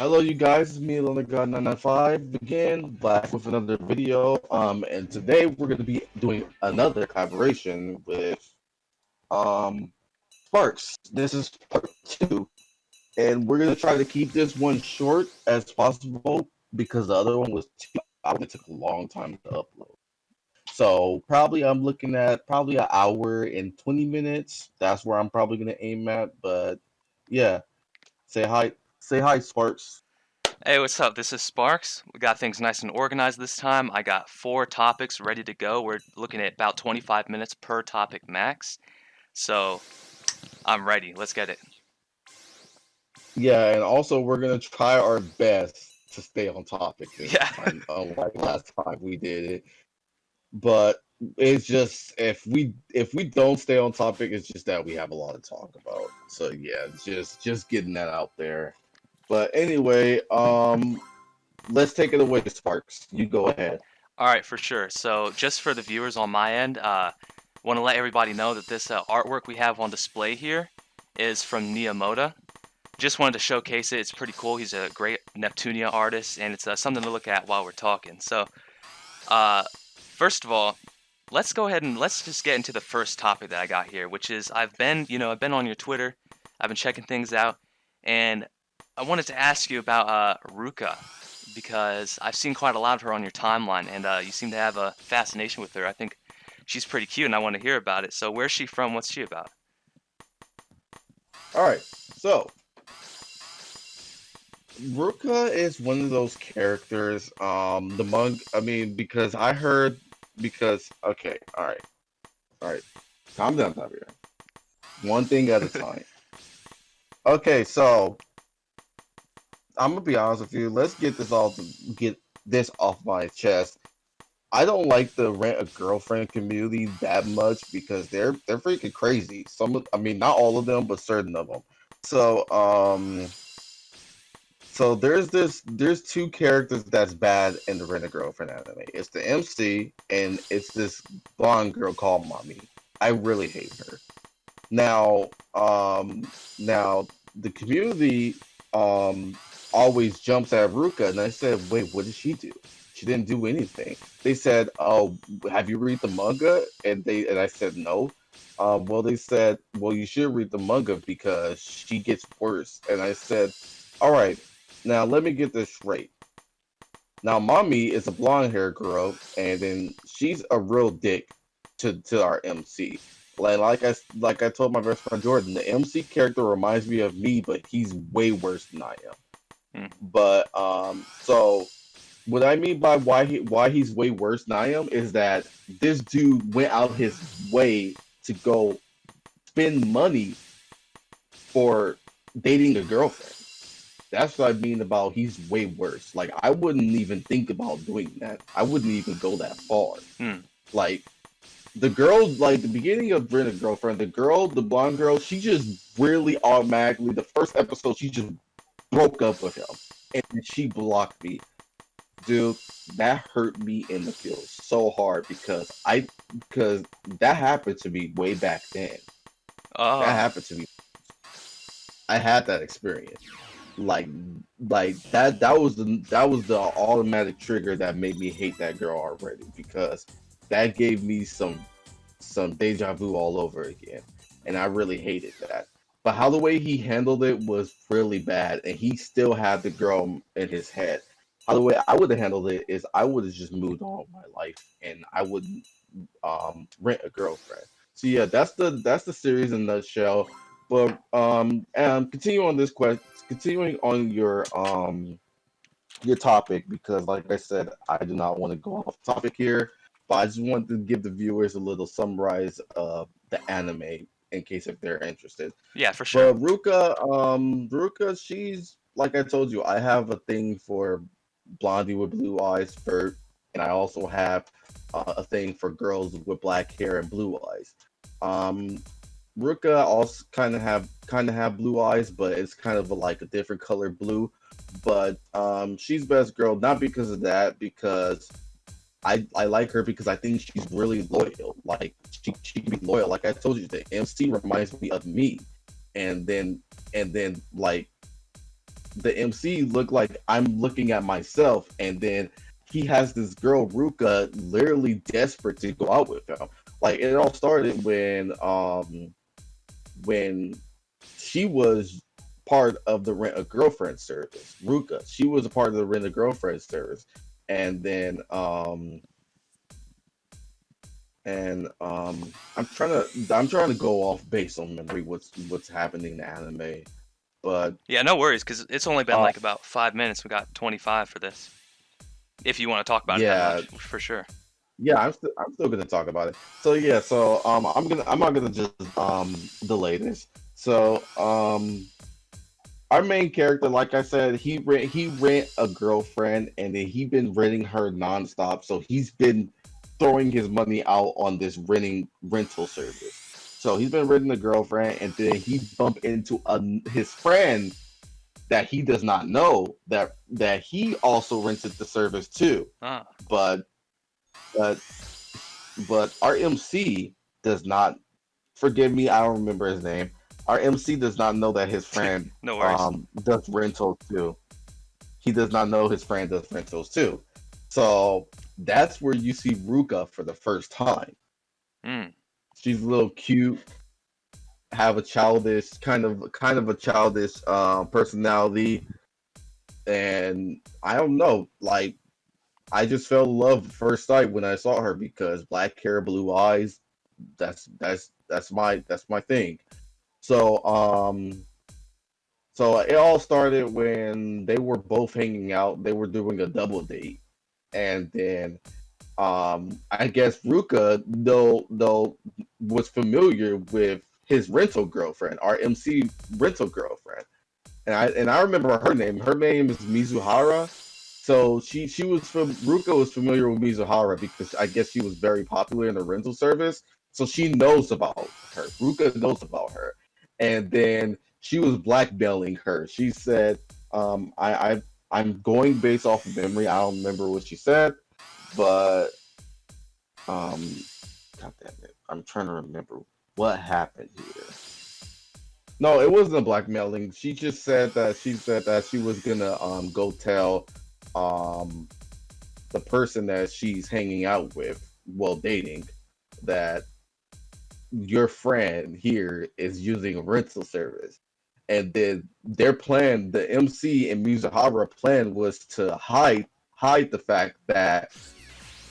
Hello, you guys. It's me, ALonerGuy995, again, back with another video. And today we're going to be doing another collaboration with um Sparks. This is part two, and we're going to try to keep this one short as possible because the other one was 2 hours. It took a long time to upload. So probably I'm looking at probably an hour and 20 minutes. That's where I'm probably going to aim at. But yeah, say hi, Sparks. Hey, what's up? This is Sparks. We got things nice and organized this time. I got 4 topics ready to go. We're looking at about 25 minutes per topic max. So I'm ready. Let's get it. Yeah, and also we're gonna try our best to stay on topic this Yeah. time, unlike last time we did it. But it's just if we don't stay on topic, it's just that we have a lot to talk about. So yeah, just getting that out there. But anyway, let's take it away, Sparks. You go ahead. All right, for sure. So just for the viewers on my end, want to let everybody know that this artwork we have on display here is from Niyamoto. Just wanted to showcase it. It's pretty cool. He's a great Neptunia artist, and it's something to look at while we're talking. So, first of all, let's go ahead and let's just get into the first topic that I got here, which is I've been on your Twitter, I've been checking things out, and I wanted to ask you about Ruka because I've seen quite a lot of her on your timeline, and you seem to have a fascination with her. I think she's pretty cute, and I want to hear about it. So, where's she from? What's she about? All right, so Ruka is one of those characters. The monk. I mean, because I heard because okay, all right, calm down, Javier. One thing at a time. Okay, so I'm gonna be honest with you. Let's get this off my chest. I don't like the rent a girlfriend community that much because they're freaking crazy. I mean, not all of them, but certain of them. So so there's two characters that's bad in the rent a girlfriend anime. It's the MC and it's this blonde girl called Mommy. I really hate her. Now, now the community um always jumps at Ruka, and I said, "Wait, what did she do? She didn't do anything." They said, "Oh, have you read the manga?" And I said, "No." Well, they said, "Well, you should read the manga because she gets worse." And I said, "All right, now let me get this straight. Now, mommy is a blonde hair girl, and then she's a real dick to our MC. Like I told my best friend Jordan, the MC character reminds me of me, but he's way worse than I am. Hmm. But so what I mean by why he's way worse than I am is that this dude went out his way to go spend money for dating a girlfriend. That's what I mean about he's way worse. Like I wouldn't even think about doing that. I wouldn't even go that far. Hmm. Like the girl, like the beginning of Brenna's girlfriend, the blonde girl, she just really automatically the first episode she just broke up with him and she blocked me. Dude, that hurt me in the feels so hard because that happened to me way back then. That Oh. happened to me. I had that experience. Like that was the automatic trigger that made me hate that girl already because that gave me some deja vu all over again, and I really hated that. But how the way he handled it was really bad, and he still had the girl in his head. How the way I would have handled it is I would have just moved on with my life, and I wouldn't rent a girlfriend. So yeah, that's the series in a nutshell. But continue on this question. Continuing on your topic because, like I said, I do not want to go off topic here, but I just wanted to give the viewers a little summarize of the anime in case if they're interested. Yeah, for sure. But Ruka, she's like I told you, I have a thing for blondie with blue eyes, Bert, and I also have a thing for girls with black hair and blue eyes. Um, Ruka also kind of have blue eyes, but it's kind of like a different color blue. But she's best girl not because of that, because I like her because I think she's really loyal. Like she can be loyal. Like I told you, the MC reminds me of me, and then like the MC look like I'm looking at myself, and then he has this girl Ruka literally desperate to go out with him. Like it all started when she was part of the Rent a Girlfriend service. Ruka, she was a part of the Rent a Girlfriend service, and then I'm trying to go off based on memory what's happening in the anime, but Yeah, no worries, because it's only been uh like about 5 minutes. We got 25 for this. If you want to talk about it that yeah, much, for sure. yeah, I'm still gonna talk about it. So yeah, so I'm not gonna just delay this. So our main character, like I said, he rent a girlfriend, and then he been renting her nonstop. So he's been throwing his money out on this rental service. So he's been renting a girlfriend, and then he bumped into his friend that he does not know that he also rented the service too. Ah, But but but our MC does not, forgive me, I don't remember his name. Our MC does not know that his friend no worries. does rentals too. He does not know his friend does rentals too. So that's where you see Ruka for the first time. Mm. She's a little cute, have a childish kind of a childish personality, and I don't know, like I just fell in love at first sight when I saw her because black hair, blue eyes. That's my thing. So so it all started when they were both hanging out. They were doing a double date, and then I guess Ruka though was familiar with his rental girlfriend, our MC rental girlfriend, and I remember her name. Her name is Mizuhara. So she was from Ruka was familiar with Mizuhara because I guess she was very popular in the rental service. So she knows about her. Ruka knows about her, and then she was blackmailing her. She said, I'm going based off of memory. I don't remember what she said, but um, God damn it, I'm trying to remember what happened here. No, it wasn't blackmailing. She said that she was gonna go tell um the person that she's hanging out with, well dating, that your friend here is using a rental service. And then their plan, the MC and Mizuhara plan was to hide the fact that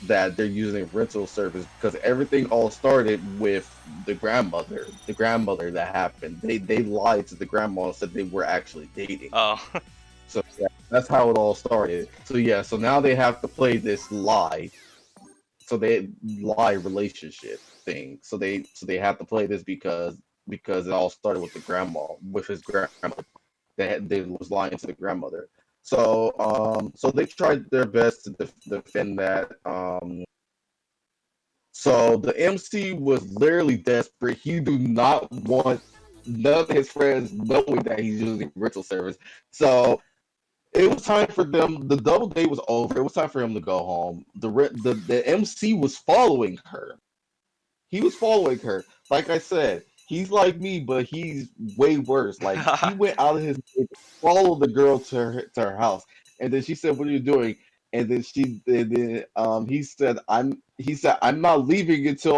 they're using rental service because everything all started with the grandmother that happened. They lied to the grandma and said they were actually dating. Oh, So yeah, that's how it all started. So yeah, so now they have to play this lie. So they lie relationship thing. So they have to play this because it all started with the grandma, with his grandmother. They was lying to the grandmother. So they tried their best to defend that. So the MC was literally desperate. He do not want none of his friends knowing that he's using rental service. So it was time for them. The double date was over. It was time for him to go home. The MC was following her. He was following her. Like I said, he's like me, but he's way worse. Like he went out of his way to follow the girl to her house, and then she said, "What are you doing?" And then he said, "I'm not leaving until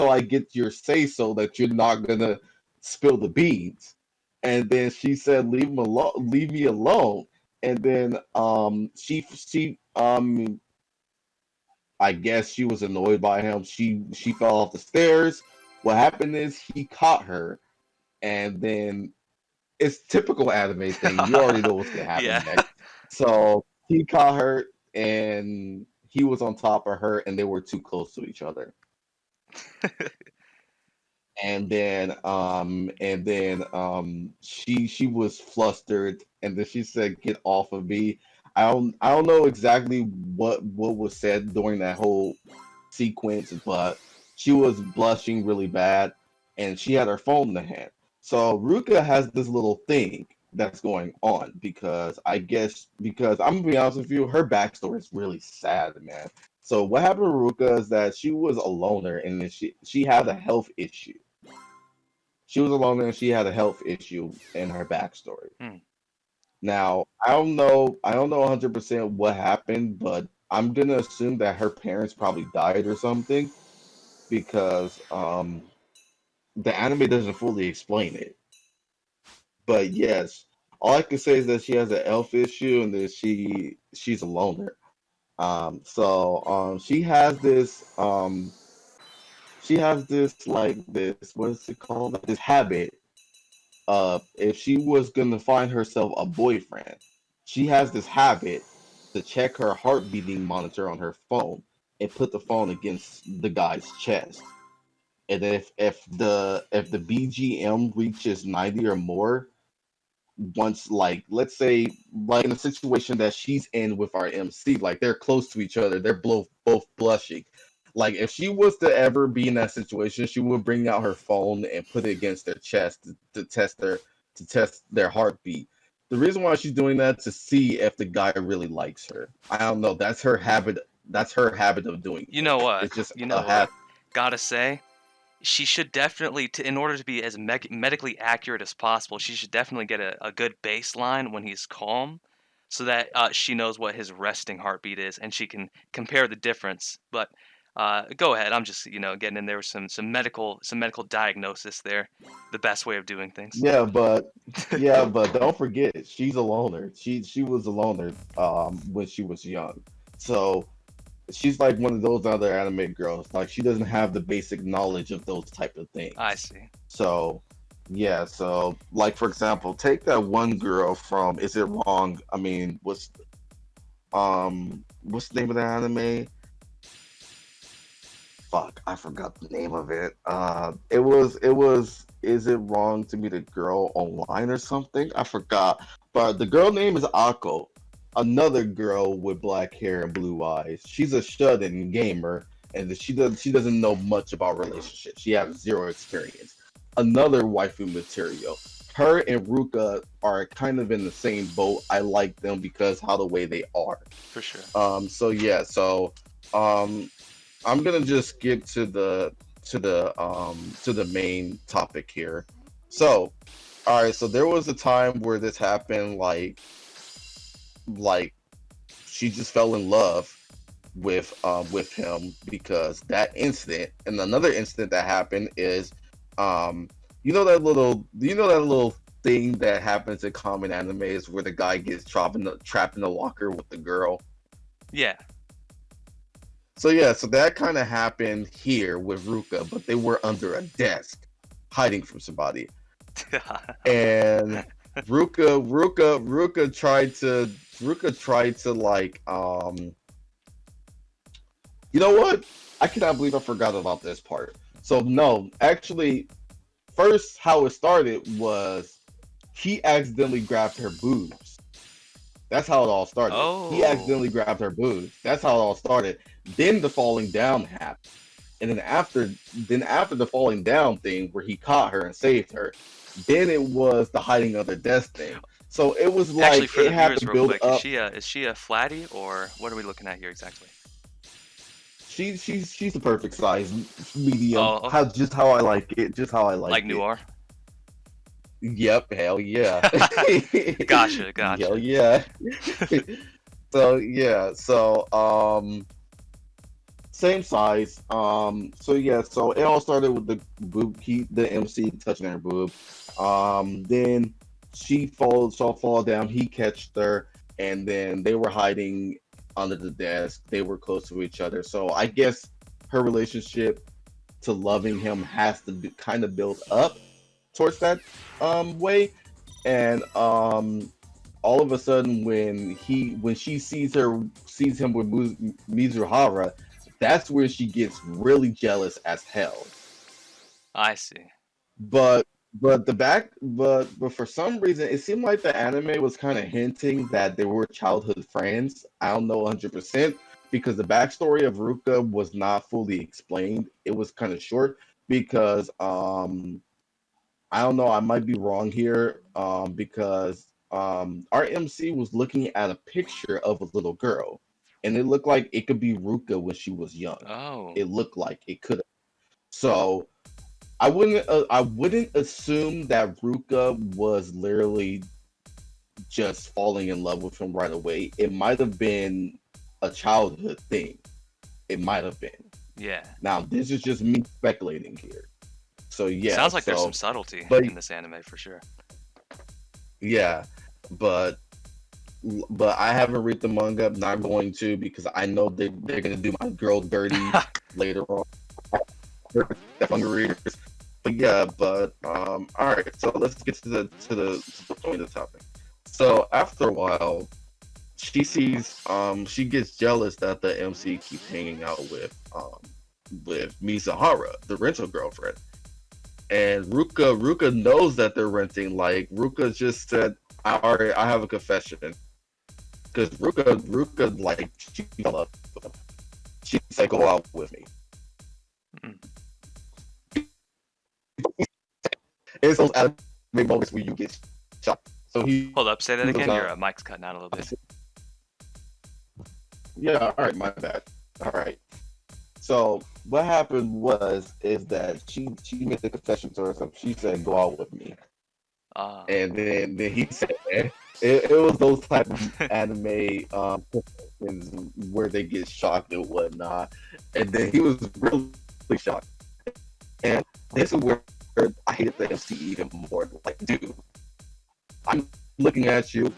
I get your say so that you're not gonna spill the beans." And then she said, "Leave him alone. Leave me alone." And then I guess she was annoyed by him. She fell off the stairs. What happened is he caught her, and then it's typical anime thing. You already know what's gonna happen yeah. next. So he caught her, and he was on top of her, and they were too close to each other. She was flustered, and then she said, "Get off of me." I don't know exactly what was said during that whole sequence, but she was blushing really bad, and she had her phone in the hand. So Ruka has this little thing that's going on because I'm gonna be honest with you, her backstory is really sad, man. So what happened to Ruka is that she was a loner, and then she had a health issue. She was a loner, and she had a health issue in her backstory. Hmm. Now, I don't know 100% what happened, but I'm gonna assume that her parents probably died or something because the anime doesn't fully explain it. But yes, all I can say is that she has an elf issue and that she's a loner. She has this like this what is it called? Like this habit if she was gonna find herself a boyfriend, she has this habit to check her heart beating monitor on her phone and put the phone against the guy's chest. And if the BGM reaches 90 or more, once like let's say like in a situation that she's in with our MC, like they're close to each other, they're both blushing. Like if she was to ever be in that situation, she would bring out her phone and put it against their chest to test their heartbeat. The reason why she's doing that to see if the guy really likes her. I don't know. That's her habit. That's her habit of doing You know things. what? It's just You a know what? habit. Gotta say, she should definitely, in order to be as medically accurate as possible, she should definitely get a good baseline when he's calm, so that she knows what his resting heartbeat is, and she can compare the difference. But go ahead. I'm just getting in there with some medical diagnosis there. The best way of doing things. Yeah, but yeah, but don't forget, she's a loner. She was a loner when she was young. So she's like one of those other anime girls. Like she doesn't have the basic knowledge of those type of I things. see. So yeah, so like for example, take that one girl from Is It Wrong? I mean, what's the name of the anime? Fuck, I forgot the name of it. It was Is It Wrong to Meet a Girl Online or something? I forgot. But the girl name is Ako. Another girl with black hair and blue eyes. She's a shut-in gamer, and she doesn't know much about relationships. She has zero experience. Another waifu material. Her and Ruka are kind of in the same boat. I like them because how the way they are. For sure. So yeah, so um I'm gonna just skip to the main topic here. So, all right, so there was a time where this happened, like she just fell in love with him because that incident and another incident that happened is um you know that little thing that happens in common animes where the guy gets trapped in the locker with the girl. Yeah. So yeah, so that kind of happened here with Ruka, but they were under a desk, hiding from somebody. And Ruka tried to like you know what? I cannot believe I forgot about this part. So no, actually, first how it started was he accidentally grabbed her boobs. That's how it all started. He Oh, accidentally grabbed her boobs. That's how it all started. Then the falling down happened. And then after the falling down thing where he caught her and saved her, then it was the hiding under desk thing. So it was actually, like for it the had viewers, to real build quick, up. is she a flatty, or what are we looking at here exactly? She's the perfect size, medium. Oh, How just how I like it. Just how I like like it. Noir. Yep, hell yeah. Gotcha, Hell gotcha. yeah. So yeah, so same size. So yeah, so it all started with the MC touching her boob. Then saw fall down. He catched her, and then they were hiding under the desk. They were close to each other. So I guess her relationship to loving him has to be kind of built up towards that way. And all of a sudden when she sees him with Mizuhara, that's where she gets really jealous as hell. I see. But for some reason it seemed like the anime was kind of hinting that they were childhood friends. I don't know 100% because the backstory of Ruka was not fully explained. It was kind of short because I don't know. I might be wrong here because our MC was looking at a picture of a little girl, and it looked like it could be Ruka when she was young. Oh, It looked like it could. So I wouldn't assume that Ruka was literally just falling in love with him right away. It might have been a childhood thing. It might have been. Yeah. Now, this is just me speculating here. So yeah, Sounds like there's some so subtlety but in this anime for sure. yeah, but I haven't read the manga. I'm not going to because I know they're gonna do my girl dirty later on. Definitely readers. But yeah, all right. So let's get to the point of the topic. So after a while, she gets jealous that the MC keeps hanging out with Mizuhara, the rental girlfriend. And Ruka knows that they're renting. Like Ruka just said, all right, I have a confession. Because Ruka like she fell up with him. She said, go out with me. Mm. It's those anime moments where you get shot. So Hold up, say that he goes again. out. Your mic's cutting out a little bit. Yeah, all right, my bad. All right. So what happened is that she made the confession to herself. She said, "Go out with me," and then he said, it was those type of anime confessions where they get shocked and whatnot, and then he was really shocked. And this is where I hated the MC even more. Like, dude, I'm looking at you.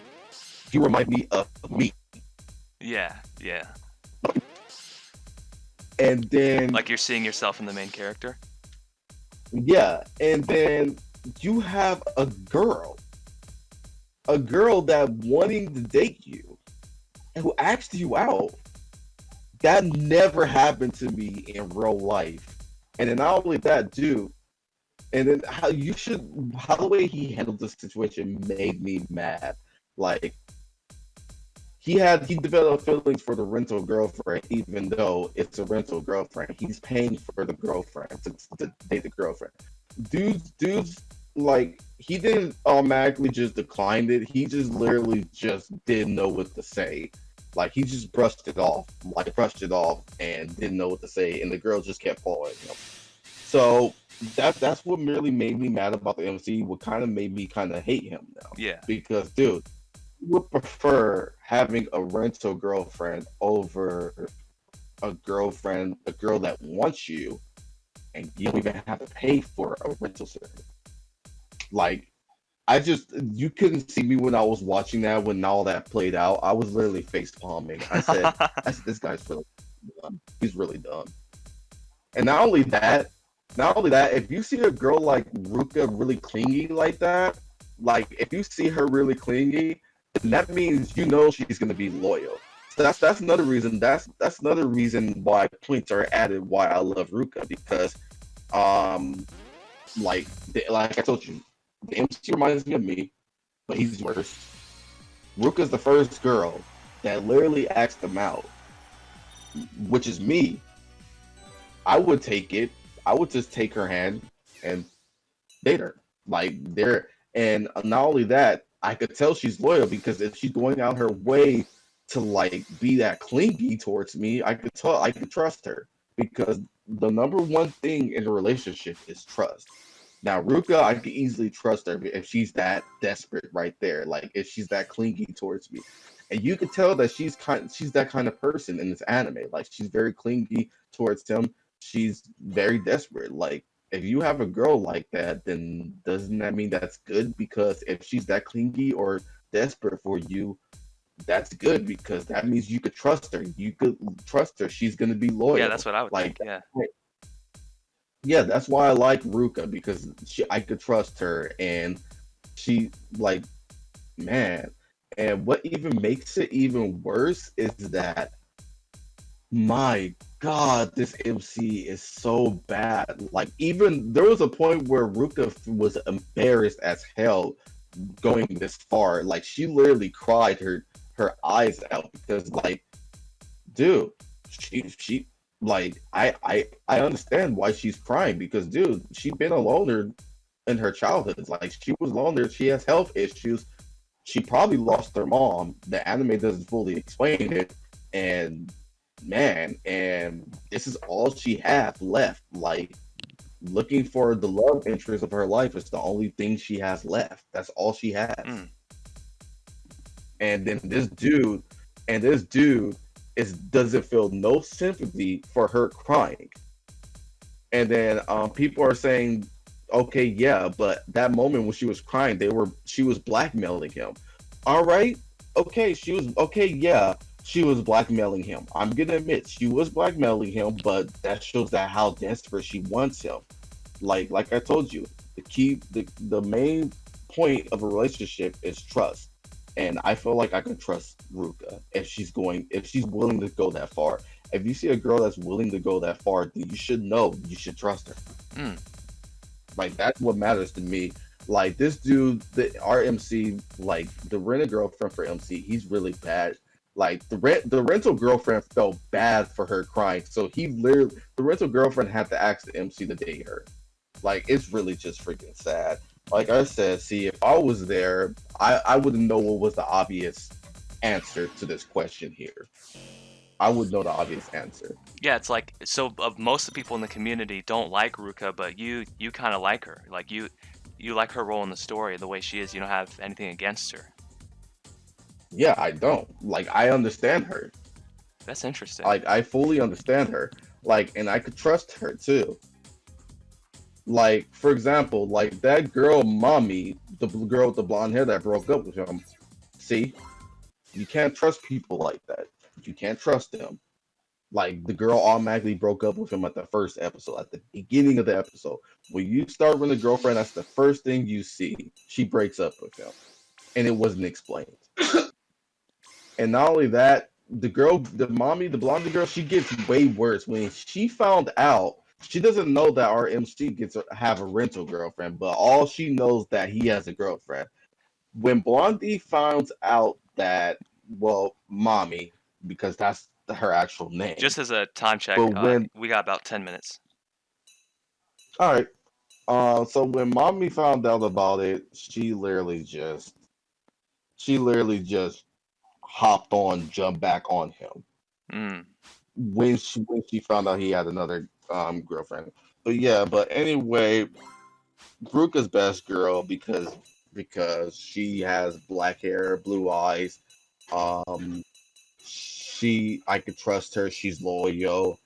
You remind me of me. Yeah, yeah. And then Like you're seeing yourself in the main character? yeah, and then you have a girl that wanting to date you and who asked you out. That never happened to me in real life. And then not only that, dude, and then how the way he handled the situation made me mad. Like he developed feelings for the rental girlfriend, even though it's a rental girlfriend. He's paying for the girlfriend to date the girlfriend. Dude's like he didn't automatically just decline it. He just literally just didn't know what to say. Like he just brushed it off, and didn't know what to say, and the girl just kept following him. So that's what really made me mad about the MC. What kind of made me kind of hate him now. Yeah. Because dude, would prefer having a rental girlfriend over a girl that wants you, and you don't even have to pay for a rental service. Like, you couldn't see me when I was watching that, when all that played out. I was literally face palming. I said, this guy's really dumb. He's really dumb. And not only that, if you see a girl like Ruka really clingy like that, like if you see her really clingy, that means you know she's gonna be loyal. So that's another reason. That's another reason why points are added. Why I love Ruka, because, like I told you, the MC reminds me of me, but he's worse. Ruka's the first girl that literally asked him out, which is me. I would take it. I would just take her hand and date her. Like and not only that, I could tell she's loyal because if she's going out her way to like be that clingy towards me, I could trust her, because the number one thing in a relationship is trust. Now Ruka, I could easily trust her if she's that desperate right there, like if she's that clingy towards me. And you could tell that she's that kind of person in this anime. Like she's very clingy towards him. She's very desperate. Like if you have a girl like that, then doesn't that mean that's good? Because if she's that clingy or desperate for you, that's good, because that means you could trust her. You could trust her. She's gonna be loyal. Yeah, that's what I would like, think. Yeah. Yeah, that's why I like Ruka, because I could trust her, and she like, man. And what even makes it even worse is that, my God, this MC is so bad. Like, even there was a point where Ruka was embarrassed as hell going this far. Like, she literally cried her eyes out, because, like, dude, she like I understand why she's crying, because, dude, she's been a loner in her childhood. Like, she was loner. She has health issues. She probably lost her mom. The anime doesn't fully explain it, and man, and this is all she has left. Like, looking for the love interest of her life is the only thing she has left. That's all she has. And then this dude is doesn't feel no sympathy for her crying. And then people are saying, okay, yeah, but that moment when she was crying, she was blackmailing him. All right, okay, yeah, she was blackmailing him. I'm gonna admit she was blackmailing him, but that shows that how desperate she wants him. Like I told you, the main point of a relationship is trust. And I feel like I can trust Ruka if she's willing to go that far. If you see a girl that's willing to go that far, then you should know you should trust her. Mm. Like that's what matters to me. Like this dude, our MC, like the rented girlfriend for MC, he's really bad. Like the rental girlfriend felt bad for her crying, so the rental girlfriend had to ask the MC to date her. Like it's really just freaking sad. Like I said, see, if I was there, I wouldn't know what was the obvious answer to this question here. I would know the obvious answer. Yeah, it's like so. Of most of the people in the community don't like Ruka, but you kind of like her. Like you like her role in the story, the way she is. You don't have anything against her. Yeah, I don't. Like I understand her. That's interesting. Like I fully understand her. Like and I could trust her too. Like for example, like that girl mommy, the girl with the blonde hair that broke up with him. See, you can't trust people like that. You can't trust them. Like the girl automatically broke up with him at the first episode, at the beginning of the episode. When you start with a girlfriend, that's the first thing you see. She breaks up with him, and it wasn't explained. And not only that, the girl, the mommy, the blonde girl, she gets way worse. When she found out, she doesn't know that our MC gets have a rental girlfriend, but all she knows that he has a girlfriend. When Blondie finds out that, well, mommy, because that's her actual name. Just as a time check, But when we got about 10 minutes. all right, so when mommy found out about it, she literally just hopped on, jumped back on him Mm. when she found out he had another girlfriend. But yeah, but anyway, Ruka's best girl because she has black hair, blue eyes. Um, I could trust her. She's loyal.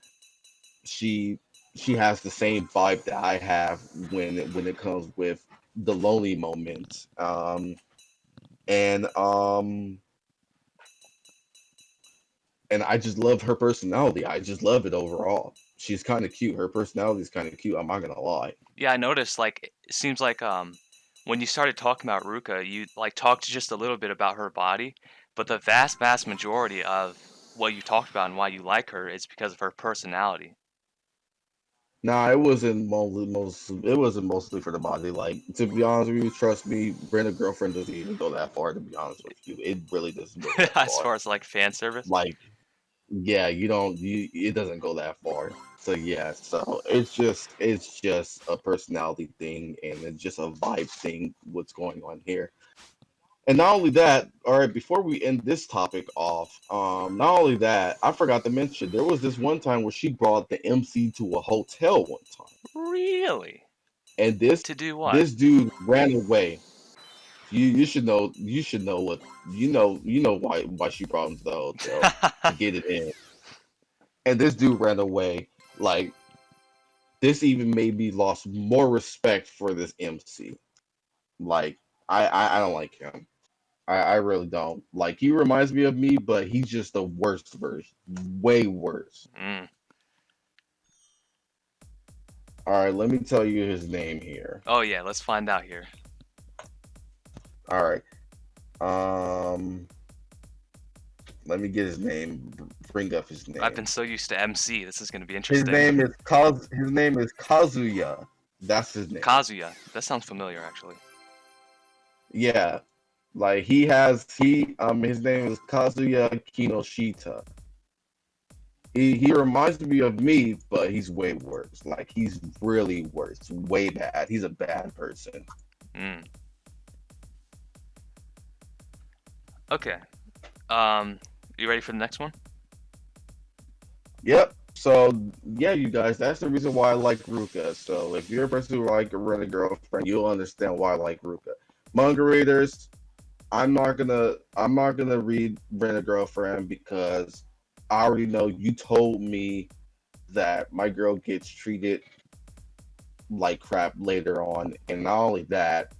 She she has the same vibe that I have when it comes with the lonely moments. And and I just love her personality. I just love it overall. She's kind of cute. Her personality is kind of cute. I'm not gonna lie. Yeah, I noticed. Like, it seems like when you started talking about Ruka, you like talked just a little bit about her body, but the vast majority of what you talked about and why you like her is because of her personality. Nah, it wasn't it wasn't mostly for the body. Like to be honest with you, trust me, Brenda girlfriend doesn't even go that far. To be honest with you, it really doesn't go that As far. far as like fan service. Like yeah, it doesn't go that far. So yeah, so it's just a personality thing and it's just a vibe thing. What's going on here? And not only that, all right, before we end this topic off, not only that, I forgot to mention there was this one time where she brought the MC to a hotel one time, Really? and this To do what? this dude ran away. You should know what you know why she brought him to the hotel to get it in, and this dude ran away. Like this even made me lost more respect for this MC. Like I don't like him. I really don't. Like he reminds me of me, but he's just the worst version. Way worse. Mm. Alright, let me tell you his name here. Oh yeah, let's find out here. Alright. Um let me get his name. Bring up his name. I've been so used to MC. This is gonna be His interesting. name is Kazuya. That's his name. Kazuya. That sounds familiar, actually. Yeah. Like his name is Kazuya Kinoshita. He reminds me of me, but he's way worse. Like he's really worse, way bad. He's a bad person. Mm. Okay. You ready for the next one? Yep. So yeah, you guys, that's the reason why I like Ruka. So if you're a person who like a rent a girlfriend, you'll understand why I like Ruka. Manga readers, I'm not gonna read Rent a Girlfriend because I already know you told me that my girl gets treated like crap later on, and not only that,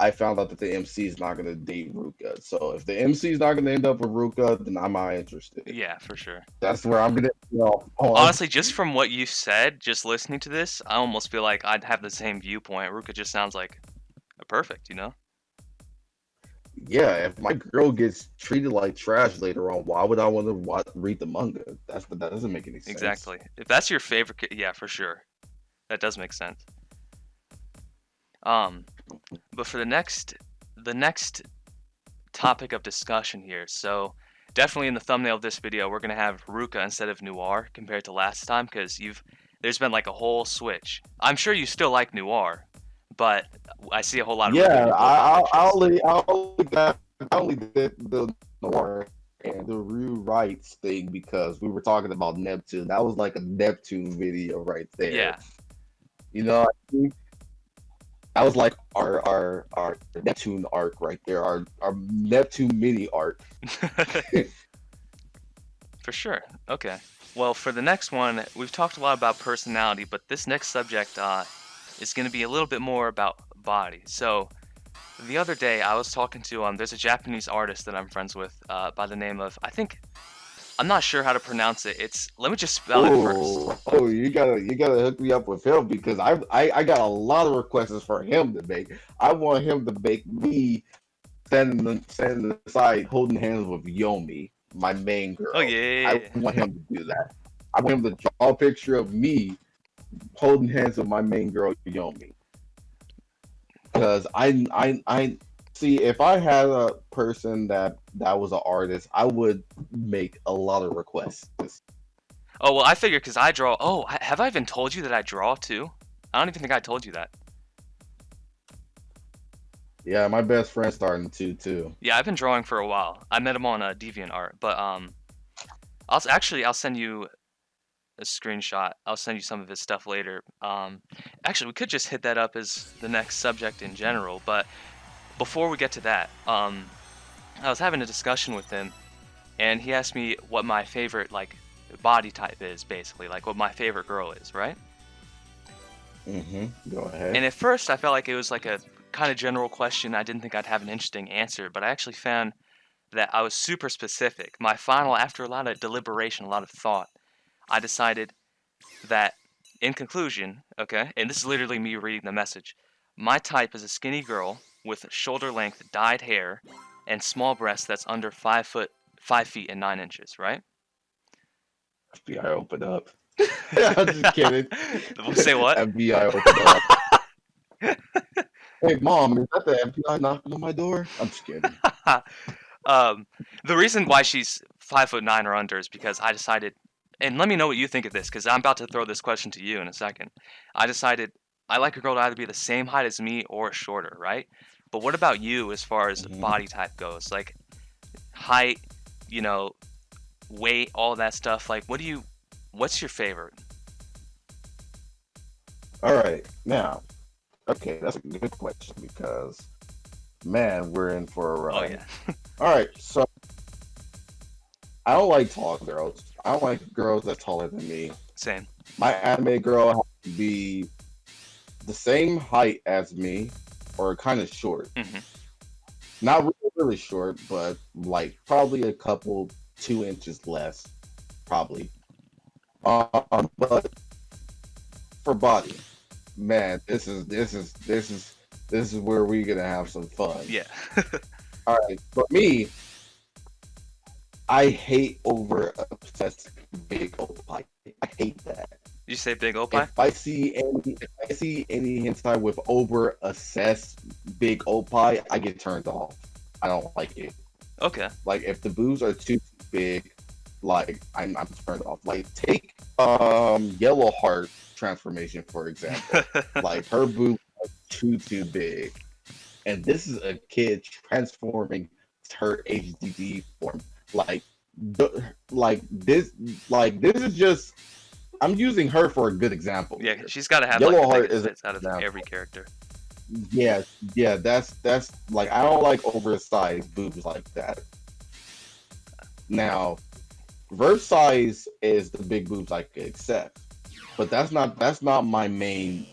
I found out that the MC is not gonna date Ruka. So if the MC is not gonna end up with Ruka, then I'm not interested. Yeah, for sure. That's where I'm gonna on. Honestly, just from what you said, just listening to this, I almost feel like I'd have the same viewpoint. Ruka just sounds like a perfect, you know? Yeah, if my girl gets treated like trash later on, why would I want to read the manga? That doesn't make any sense. Exactly. If that's your favorite, yeah, for sure. That does make sense. Um, but for the next topic of discussion here, so definitely in the thumbnail of this video, we're gonna have Ruka instead of Noir compared to last time because there's been like a whole switch. I'm sure you still like Noir, but I see a whole lot of Ruka in Yeah, your profile pictures. I only did the Noir and the rewrites thing because we were talking about Neptune. That was like a Neptune video right there. Yeah, You know, I think that was like our Neptune arc right there, our Neptune mini arc. for sure. Okay. Well, for the next one, we've talked a lot about personality, but this next subject is going to be a little bit more about body. So, the other day I was talking to there's a Japanese artist that I'm friends with by the name of I'm not sure how to pronounce it. Let me just spell it first. Oh, you gotta hook me up with him because I got a lot of requests for him to make. I want him to make me standing aside holding hands with Yomi, my main girl. Oh yeah, I want him to do that. I want him to draw a picture of me holding hands with my main girl Yomi. Because I see if I had a person that was an artist, I would make a lot of requests. Oh well, I figured because I draw. Oh, have I even told you that I draw too? I don't even think I told you that. Yeah, my best friend's starting to too. Yeah, I've been drawing for a while. I met him on DeviantArt, but I'll send you a screenshot. I'll send you some of his stuff later. Actually, we could just hit that up as the next subject in general. But before we get to that, I was having a discussion with him, and he asked me what my favorite like body type is, basically, like what my favorite girl is, right? Go ahead. And at first, I felt like it was like a kind of general question. I didn't think I'd have an interesting answer, but I actually found that I was super specific. My final, after a lot of deliberation, a lot of thought, I decided that, in conclusion, okay, and this is literally me reading the message, my type is a skinny girl with shoulder-length dyed hair and small breasts that's under 5 feet and 9 inches, right? FBI open up. I'm just kidding. Say what? FBI open up. Hey mom, is that the FBI knocking on my door? I'm just kidding. The reason why she's 5'9" or under is because I decided, and let me know what you think of this, because I'm about to throw this question to you in a second. I decided I like a girl to either be the same height as me or shorter, right? But what about you as far as body type goes? Like height, you know, weight, all that stuff. Like, what's your favorite? All right, now, okay, that's a good question because, man, we're in for a Oh ride. yeah, All right, so I don't like tall girls. I don't like girls that's taller than me. same. My anime girl has to be the same height as me or kind of short. Hmm. Not really, really short, but like probably a couple 2 inches less, probably. But for body, man, this is where we're gonna have some fun. Yeah. All right, for me, I hate over obsessed big opie. I hate that. You say big opie? If I see any hentai with over obsessed big opie, I get turned off. I don't like it. Okay. Like if the boobs are too big, like I'm turned off. Like take Yellow Heart transformation for example. Like her boobs are too big, and this is a kid transforming her HDD form. Like this is just. I'm using her for a good example. Yeah, she's got to have Yellow like the Heart biggest is an tits out of example. every character. Yeah, yeah, that's like I don't like oversized boobs like that. Now, Versailles is the big boobs I could accept, but that's not my main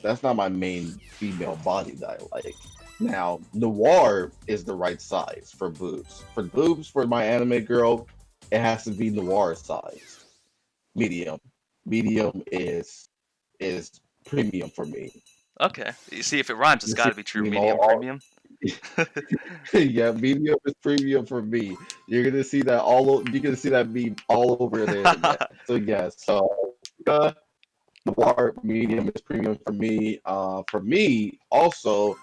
female body that I like. Now, noir is the right size for boobs. For boobs for my anime girl, it has to be noir size. Medium. Medium is premium for me. Okay. You see, if it rhymes, it's You got see, to be true. medium Medium premium. yeah, medium is premium for me. You're gonna see that meme all over the internet. So yeah, so uh, noir medium is premium for me. For me also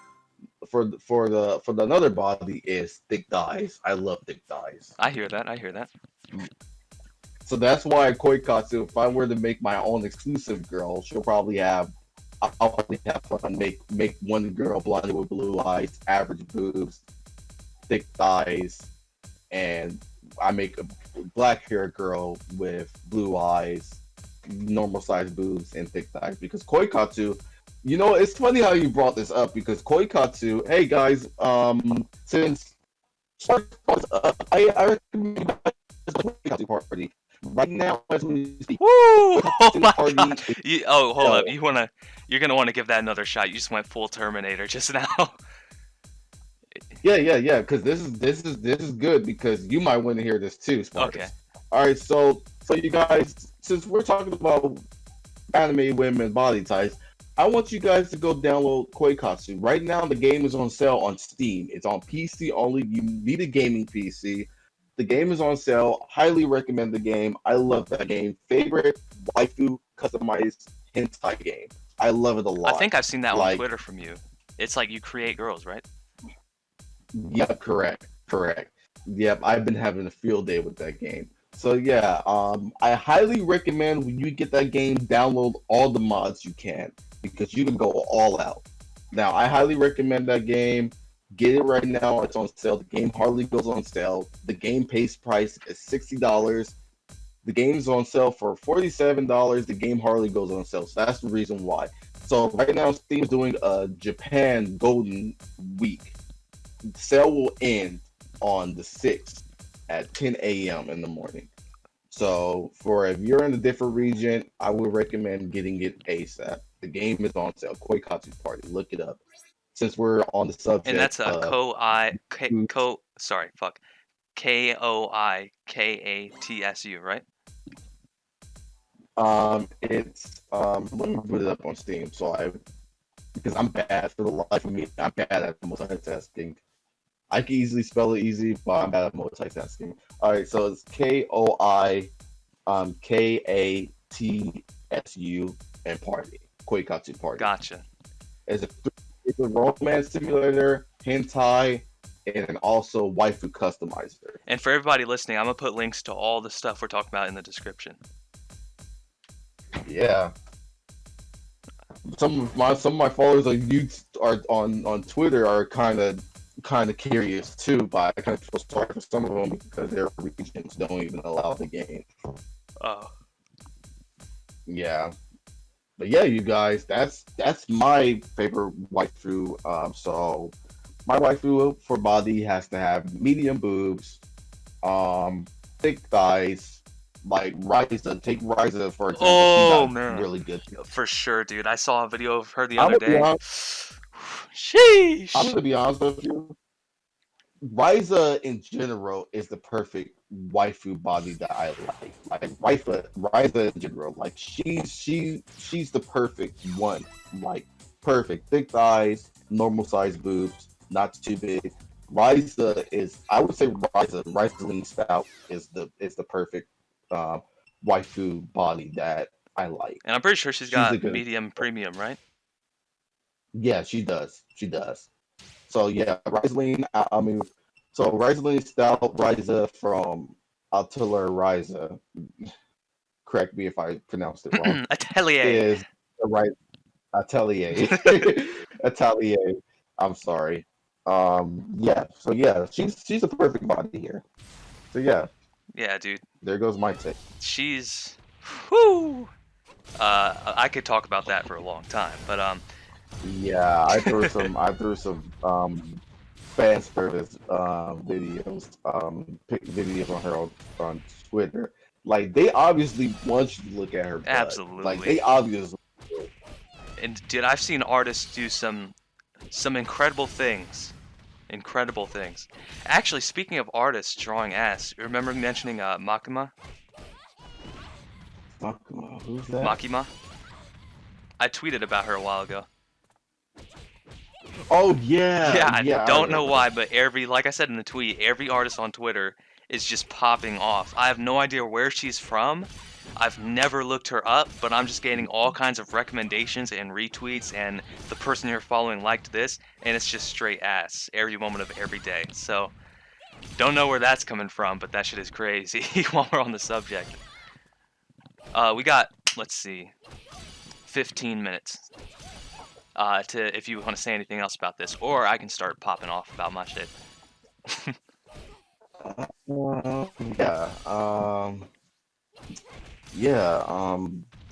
for the another body is thick thighs. I love thick thighs. I hear that. I hear that. So that's why Koikatsu, if I were to make my own exclusive girl, I'll probably have fun. Make one girl blonde with blue eyes, average boobs, thick thighs, and I make a black hair girl with blue eyes, normal sized boobs, and thick thighs. Because Koikatsu, it's funny how you brought this up because Koikatsu, hey guys, since I recommend you guys the Koikatsu party right now as we speak. Woo! Oh Koikatsu my party god. is Hold up. hell. You're gonna want to give that another shot. You just went full Terminator just now. Yeah. Because this is good because you might want to hear this too, Okay. Sparks. All right, so you guys, since we're talking about anime women body types, I want you guys to go download Koikatsu. Right now, the game is on sale on Steam. It's on PC only. You need a gaming PC. The game is on sale. Highly recommend the game. I love that game. Favorite waifu customized hentai game. I love it a I lot. think I've seen that on Like, Twitter from you. It's like you create girls, right? yeah, correct. Yep, I've been having a field day with that game. So yeah, I highly recommend when you get that game, download all the mods you can because you can go all out. Now, I highly recommend that game. Get it right now. It's on sale. The game hardly goes on sale. The game base price is $60. The game's on sale for $47. The game hardly goes on sale. So that's the reason why. So right now, Steam's doing a Japan Golden Week. The sale will end on the 6th at 10 a.m. in the morning. So for if you're in a different region, I would recommend getting it ASAP. The game is on sale. Koikatsu Party. Look it up. Since we're on the And subject that's a of sorry, fuck. Koikatsu, right? it's let me put it up on Steam. Because I'm bad for the life of me, I'm bad at multitasking. I can easily spell it easy, but I'm bad at multitasking. All right, so it's KATSU and Party. Koikatsu Party. Gotcha. It's a, it's a romance simulator, hentai, and also waifu customizer. And for everybody listening, I'm gonna put links to all the stuff we're talking about in the description. Yeah. Some of my followers on YouTube are on Twitter are kind of curious too, but I kind of feel sorry for some of them because their regions don't even allow the game. Oh. Yeah, but yeah, you guys, that's my favorite waifu. So my waifu for body has to have medium boobs, thick thighs, like Ryza. Take Ryza for example. She Oh got man. really good. For sure, dude. I saw a video of her the I'm other gonna be day. honest. I'm Sheesh. gonna be honest with you. Ryza in general is the perfect waifu body that I like. Like Ryza in general, like she's the perfect one. Like perfect, thick thighs, normal size boobs, not too big. I would say Ryza lean stout is the perfect uh, waifu body that I like. And I'm pretty sure she's She's a got good. medium premium, right? Yeah, she does. She does. So yeah, Riesling. I mean, so Riesling Stout Ryza from Altiller Ryza. Correct me if I pronounced it wrong. Atelier. Is the right Atelier. Atelier. I'm sorry. Yeah. So yeah, she's a perfect body here. So yeah, Yeah, dude. there goes my take. She's whoo. I could talk about that for a long time, but Yeah, I threw some fan service videos, pic videos on her on Twitter. Like they obviously want you to look at her butt. Like Absolutely. they obviously. And dude, I've seen artists do some incredible things. Incredible things. Actually, speaking of artists drawing ass, remember mentioning Makima? Fuck, who's that? Makima? I tweeted about her a while ago. Oh yeah, Yeah, I yeah, I don't know remember. why, but like I said in the tweet, every artist on Twitter is just popping off. I have no idea where she's from. I've never looked her up, but I'm just getting all kinds of recommendations and retweets, and the person you're following liked this, and it's just straight ass every moment of every day. So, don't know where that's coming from, but that shit is crazy while we're on the subject. We got, let's see, 15 minutes to if you want to say anything else about this, or I can start popping off about my shit. Uh, yeah, yeah,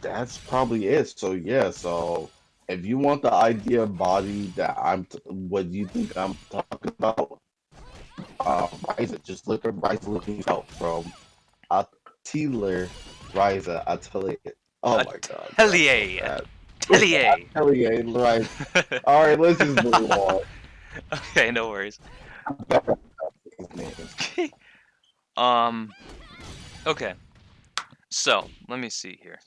that's probably it. So yeah, so if you want the idea of body that what you think I'm talking about, Ryza, just look at Ryza looking out from Atelier Ryza Atelier. Oh my God, bro, I'm so Atelier. bad. Atelier. Atelier, right? All right, let's just move on. Okay, no worries. His name. Um, okay. So, let me see here.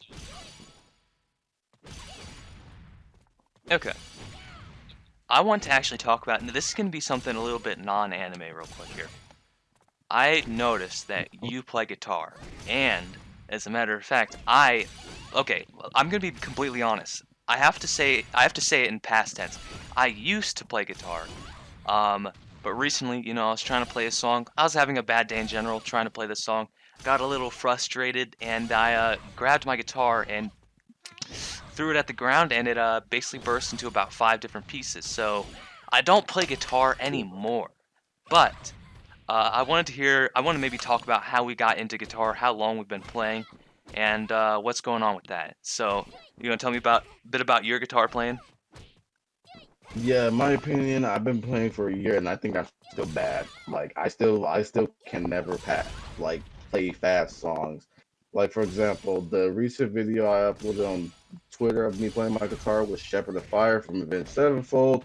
Okay. I want to actually talk about, and this is going to be something a little bit non-anime real quick here. I noticed that you play guitar, and as a matter of fact, okay, I'm going to be completely honest. I have to say it in past tense. I used to play guitar. But recently, I was trying to play a song. I was having a bad day in general trying to play this song. Got a little frustrated, and I grabbed my guitar and threw it at the ground, and it basically burst into about 5 different pieces. So I don't play guitar anymore. But I wanted to maybe talk about how we got into guitar, how long we've been playing, and what's going on with that. So you gonna tell me a bit about your guitar playing? Yeah, in my opinion, I've been playing for a year and I think I'm still bad. Like I still can never like play fast songs. Like for example, the recent video I uploaded on Twitter of me playing my guitar was Shepherd of Fire from Avenged Sevenfold.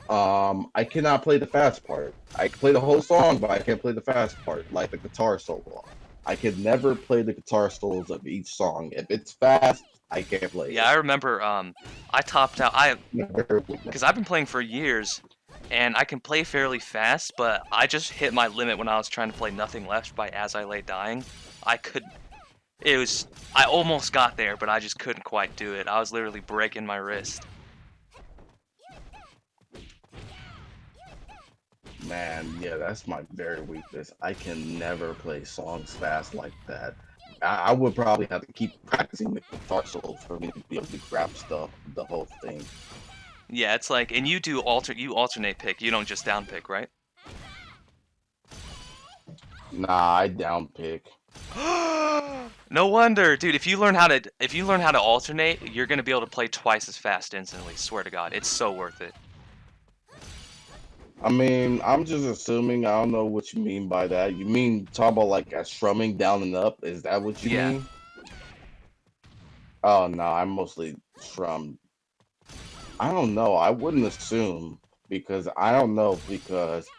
I cannot play the fast part. I can play the whole song, but I can't play the fast part, like the guitar solo. I can never play the guitar solos of each song. If it's fast, I can't play Yeah, I it. remember I topped out Never. because I've been playing for years and I can play fairly fast, but I just hit my limit when I was trying to play Nothing Left by As I Lay Dying. I could I almost got there, but I just couldn't quite do it. I was literally breaking my wrist. Man, yeah, that's my very weakness. I can never play songs fast like that. I would probably have to keep practicing the guitar solos for me to be able to grasp the whole thing. Yeah, it's like, and you alternate pick. You don't just down pick, right? Nah, I down pick. No wonder, dude. If you learn how to alternate, you're gonna be able to play twice as fast instantly. Swear to God, it's so worth it. I mean, I'm just assuming. I don't know what you mean by that. You mean talk about like a strumming down and up? Is that what you Yeah. mean? Oh no, I'm mostly strum. I don't know. I wouldn't assume because I don't know because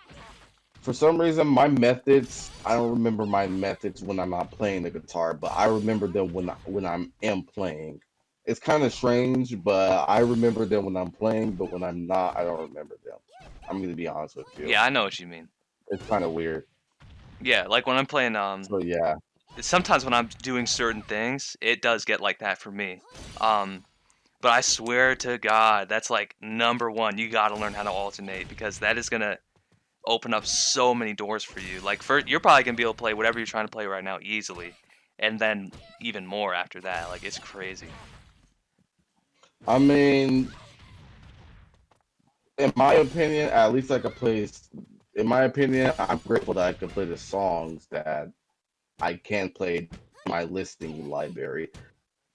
for some reason, my methods, I don't remember my methods when I'm not playing the guitar, but I remember them when I am playing. It's kind of strange, but I remember them when I'm playing, but when I'm not, I don't remember them. I'm gonna be honest with you. Yeah, I know what you mean. It's kind of weird. Yeah, like when I'm playing, So yeah, sometimes when I'm doing certain things, it does get like that for me. Um, but I swear to God, that's like number one. You gotta learn how to alternate because that is gonna open up so many doors for you. Like first, you're probably gonna be able to play whatever you're trying to play right now easily, and then even more after that. Like it's crazy. I mean, in my opinion, at least I could play. In my opinion, I'm grateful that I could play the songs that I can play in my listing library.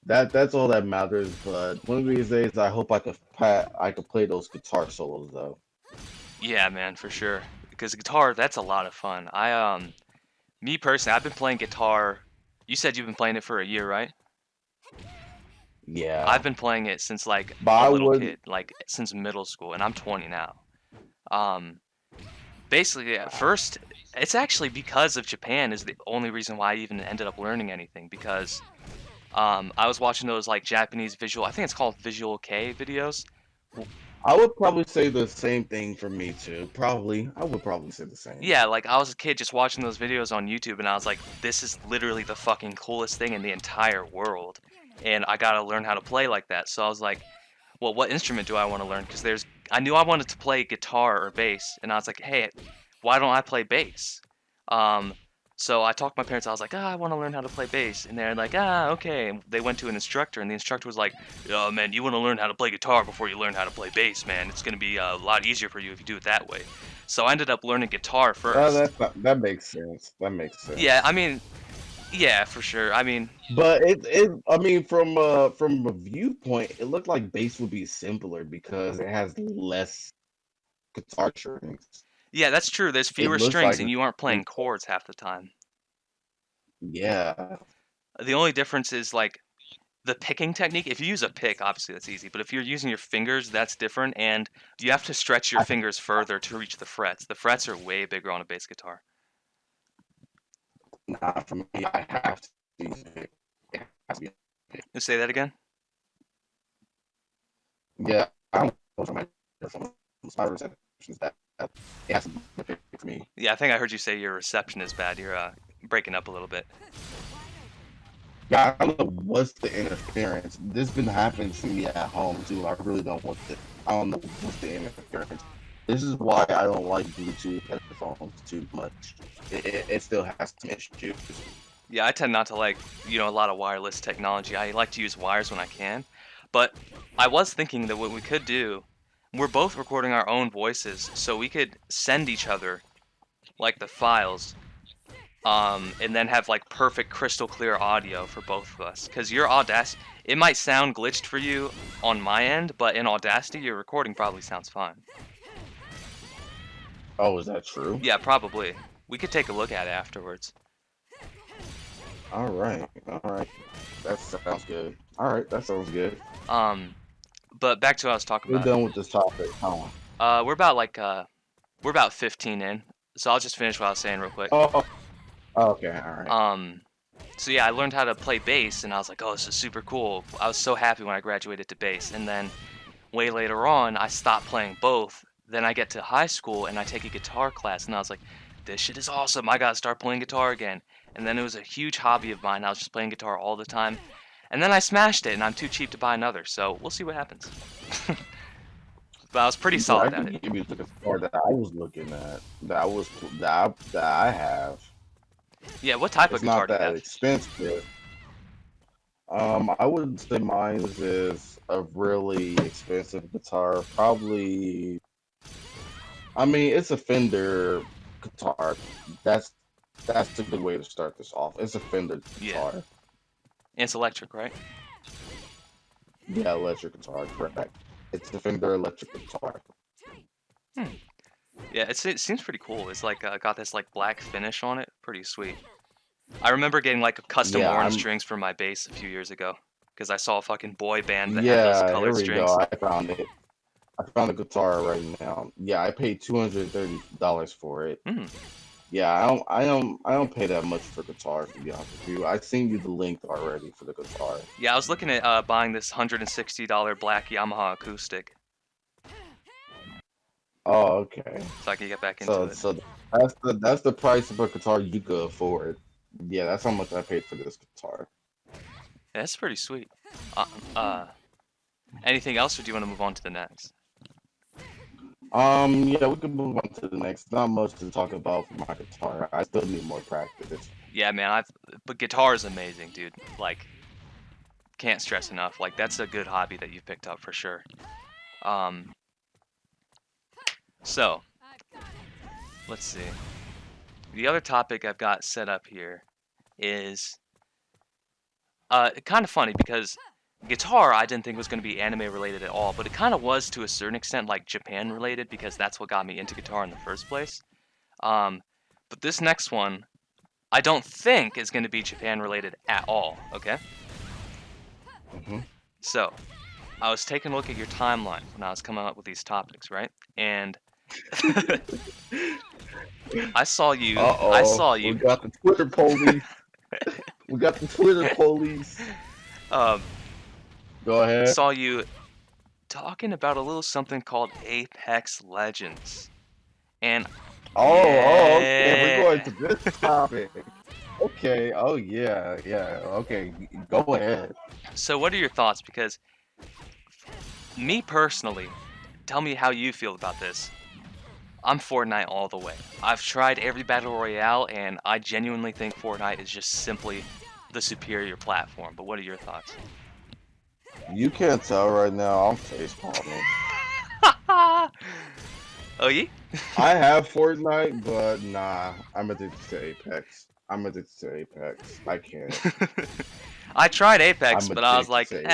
That's all that matters. But one of these days, I hope I could play those guitar solos though. Yeah, man, for sure. Because guitar, that's a lot of fun. Me personally, I've been playing guitar. You said you've been playing it for a year, right? I've Yeah, been playing it since like but a I little would. kid, like since middle school, and I'm 20 now. Um, Basically, at first, it's actually because of Japan is the only reason why I even ended up learning anything because I was watching those like Japanese visual, I think it's called Visual K videos. I would probably say the same thing for me too. Probably, I would probably say the same. Yeah, like I was a kid just watching those videos on YouTube and I was like, this is literally the fucking coolest thing in the entire world. And I gotta learn how to play like that. So I was like, well, what instrument do I want to learn? Because I knew I wanted to play guitar or bass, and I was like, hey, why don't I play bass? Um, so I talked to my parents. I was like, I want to learn how to play bass, and they're like, okay. And they went to an instructor, and the instructor was like, oh man, you want to learn how to play guitar before you learn how to play bass, man. It's gonna be a lot easier for you if you do it that way. So I ended up learning guitar first. That makes sense. That makes Yeah, sense. I mean, yeah, for sure. I mean, But I mean, from a viewpoint, it looked like bass would be simpler because it has less guitar strings. yeah, that's true. There's It fewer looks strings, like and you aren't playing chords half the time. yeah. The only difference is like the picking technique. If you use a pick, obviously that's easy, but if you're using your fingers, that's different, and you have to stretch your I fingers further to reach the frets. The frets are way bigger on a bass guitar. Not for me. I have to use it. It has to be a pick. You say that again? Yeah, I don't know from my receptions that it has to be a pick for me. Yeah, I think I heard you say your reception is bad. You're breaking up a little bit. Yeah, I don't know what's the interference. This been happening to me at home too. I really don't want it. I don't know what's the interference. This is why I don't like Bluetooth headphones too much. It still has some issues. Yeah, I tend not to like, a lot of wireless technology. I like to use wires when I can. But I was thinking that what we could do, we're both recording our own voices, so we could send each other like the files, and then have like perfect crystal clear audio for both of us. Because your Audacity, it might sound glitched for you on my end, but in Audacity, your recording probably sounds fine. Oh, is that true? Yeah, probably. We could take a look at it afterwards. All right. That sounds good. All right, that sounds good. Um, but back to what I was talking We're about. done with this topic, huh? We're about 15 in, so I'll just finish what I was saying real quick. Oh, okay, all right. So yeah, I learned how to play bass, and I was like, oh, this is super cool. I was so happy when I graduated to bass, and then way later on, I stopped playing both. Then I get to high school, and I take a guitar class, and I was like, this shit is awesome. I gotta start playing guitar again. And then it was a huge hobby of mine. I was just playing guitar all the time. And then I smashed it, and I'm too cheap to buy another, so we'll see what happens. But I was pretty Yeah, I solid at can it. give you the guitar that I was looking at. That I have. Yeah, what type of It's guitar not do you that have? expensive. I wouldn't say mine is a really expensive guitar. Probably, I mean, it's a Fender guitar. That's that's a good way to start this off. It's a Fender Yeah. guitar. And it's electric, right? Yeah, electric guitar, correct. It's a Fender electric guitar. Hmm. Yeah, it seems pretty cool. It's like got this like black finish on it. Pretty sweet. I remember getting like custom Yeah, orange I'm. strings for my bass a few years ago because I saw a fucking boy band that had those Yeah, here colored we go. strings. I found it. I found a guitar right now. Yeah, I paid $230 for it. Hmm. Yeah, I don't pay that much for guitars to be honest with you. I seen you the link already for the guitar. Yeah, I was looking at buying this $160 black Yamaha acoustic Oh, okay. so I could get back into it. So that's the price of a guitar you could afford. Yeah, that's how much I paid for this guitar. Yeah, that's pretty sweet. Uh, uh, Anything else, or do you want to move on to the next? Yeah, we can move on to the next. Not much to talk about for my guitar. I still need more practice. Yeah, man, but guitar is amazing, dude. Like, can't stress enough. Like, that's a good hobby that you've picked up for sure. Um, so let's see. The other topic I've got set up here is kind of funny because guitar I didn't think was going to be anime related at all, but it kind of was to a certain extent like Japan related because that's what got me into guitar in the first place. Um, but this next one I don't think is going to be Japan related at all. Okay, Hmm. so I was taking a look at your timeline when I was coming up with these topics, right? And I saw you. I Uh-oh. saw We you. got the Twitter police. We got the Twitter police. Um, Go ahead. saw you talking about a little something called Apex Legends. And Oh, okay. We're going yeah. to this topic. Okay. Oh, yeah. Yeah. Okay. Go ahead. So what are your thoughts? Because me personally, tell me how you feel about this. I'm Fortnite all the way. I've tried every battle royale and I genuinely think Fortnite is just simply the superior platform. But what are your thoughts? You can't tell right now. I'm face palming. Oh yeah? I have Fortnite, but nah. I'm addicted to Apex. I'm addicted to Apex. I can't. I tried Apex, I'm but I was addicted like, to Apex.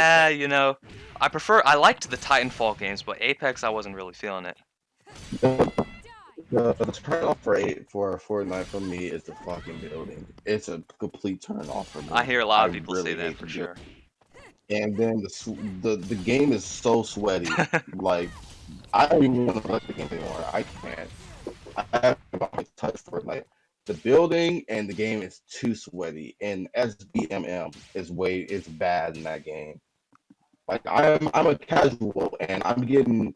I liked the Titanfall games, but Apex I wasn't really feeling it. The turn off for Fortnite for me is the fucking building. It's a complete turn off for I me. hear a lot I of people say really that hate for the building. sure. And then the game is so sweaty. Like I don't even want to play the game anymore. I can't. I have to touch Fortnite. The building and the game is too sweaty, and SBMM is bad in that game. Like I'm a casual, and I'm getting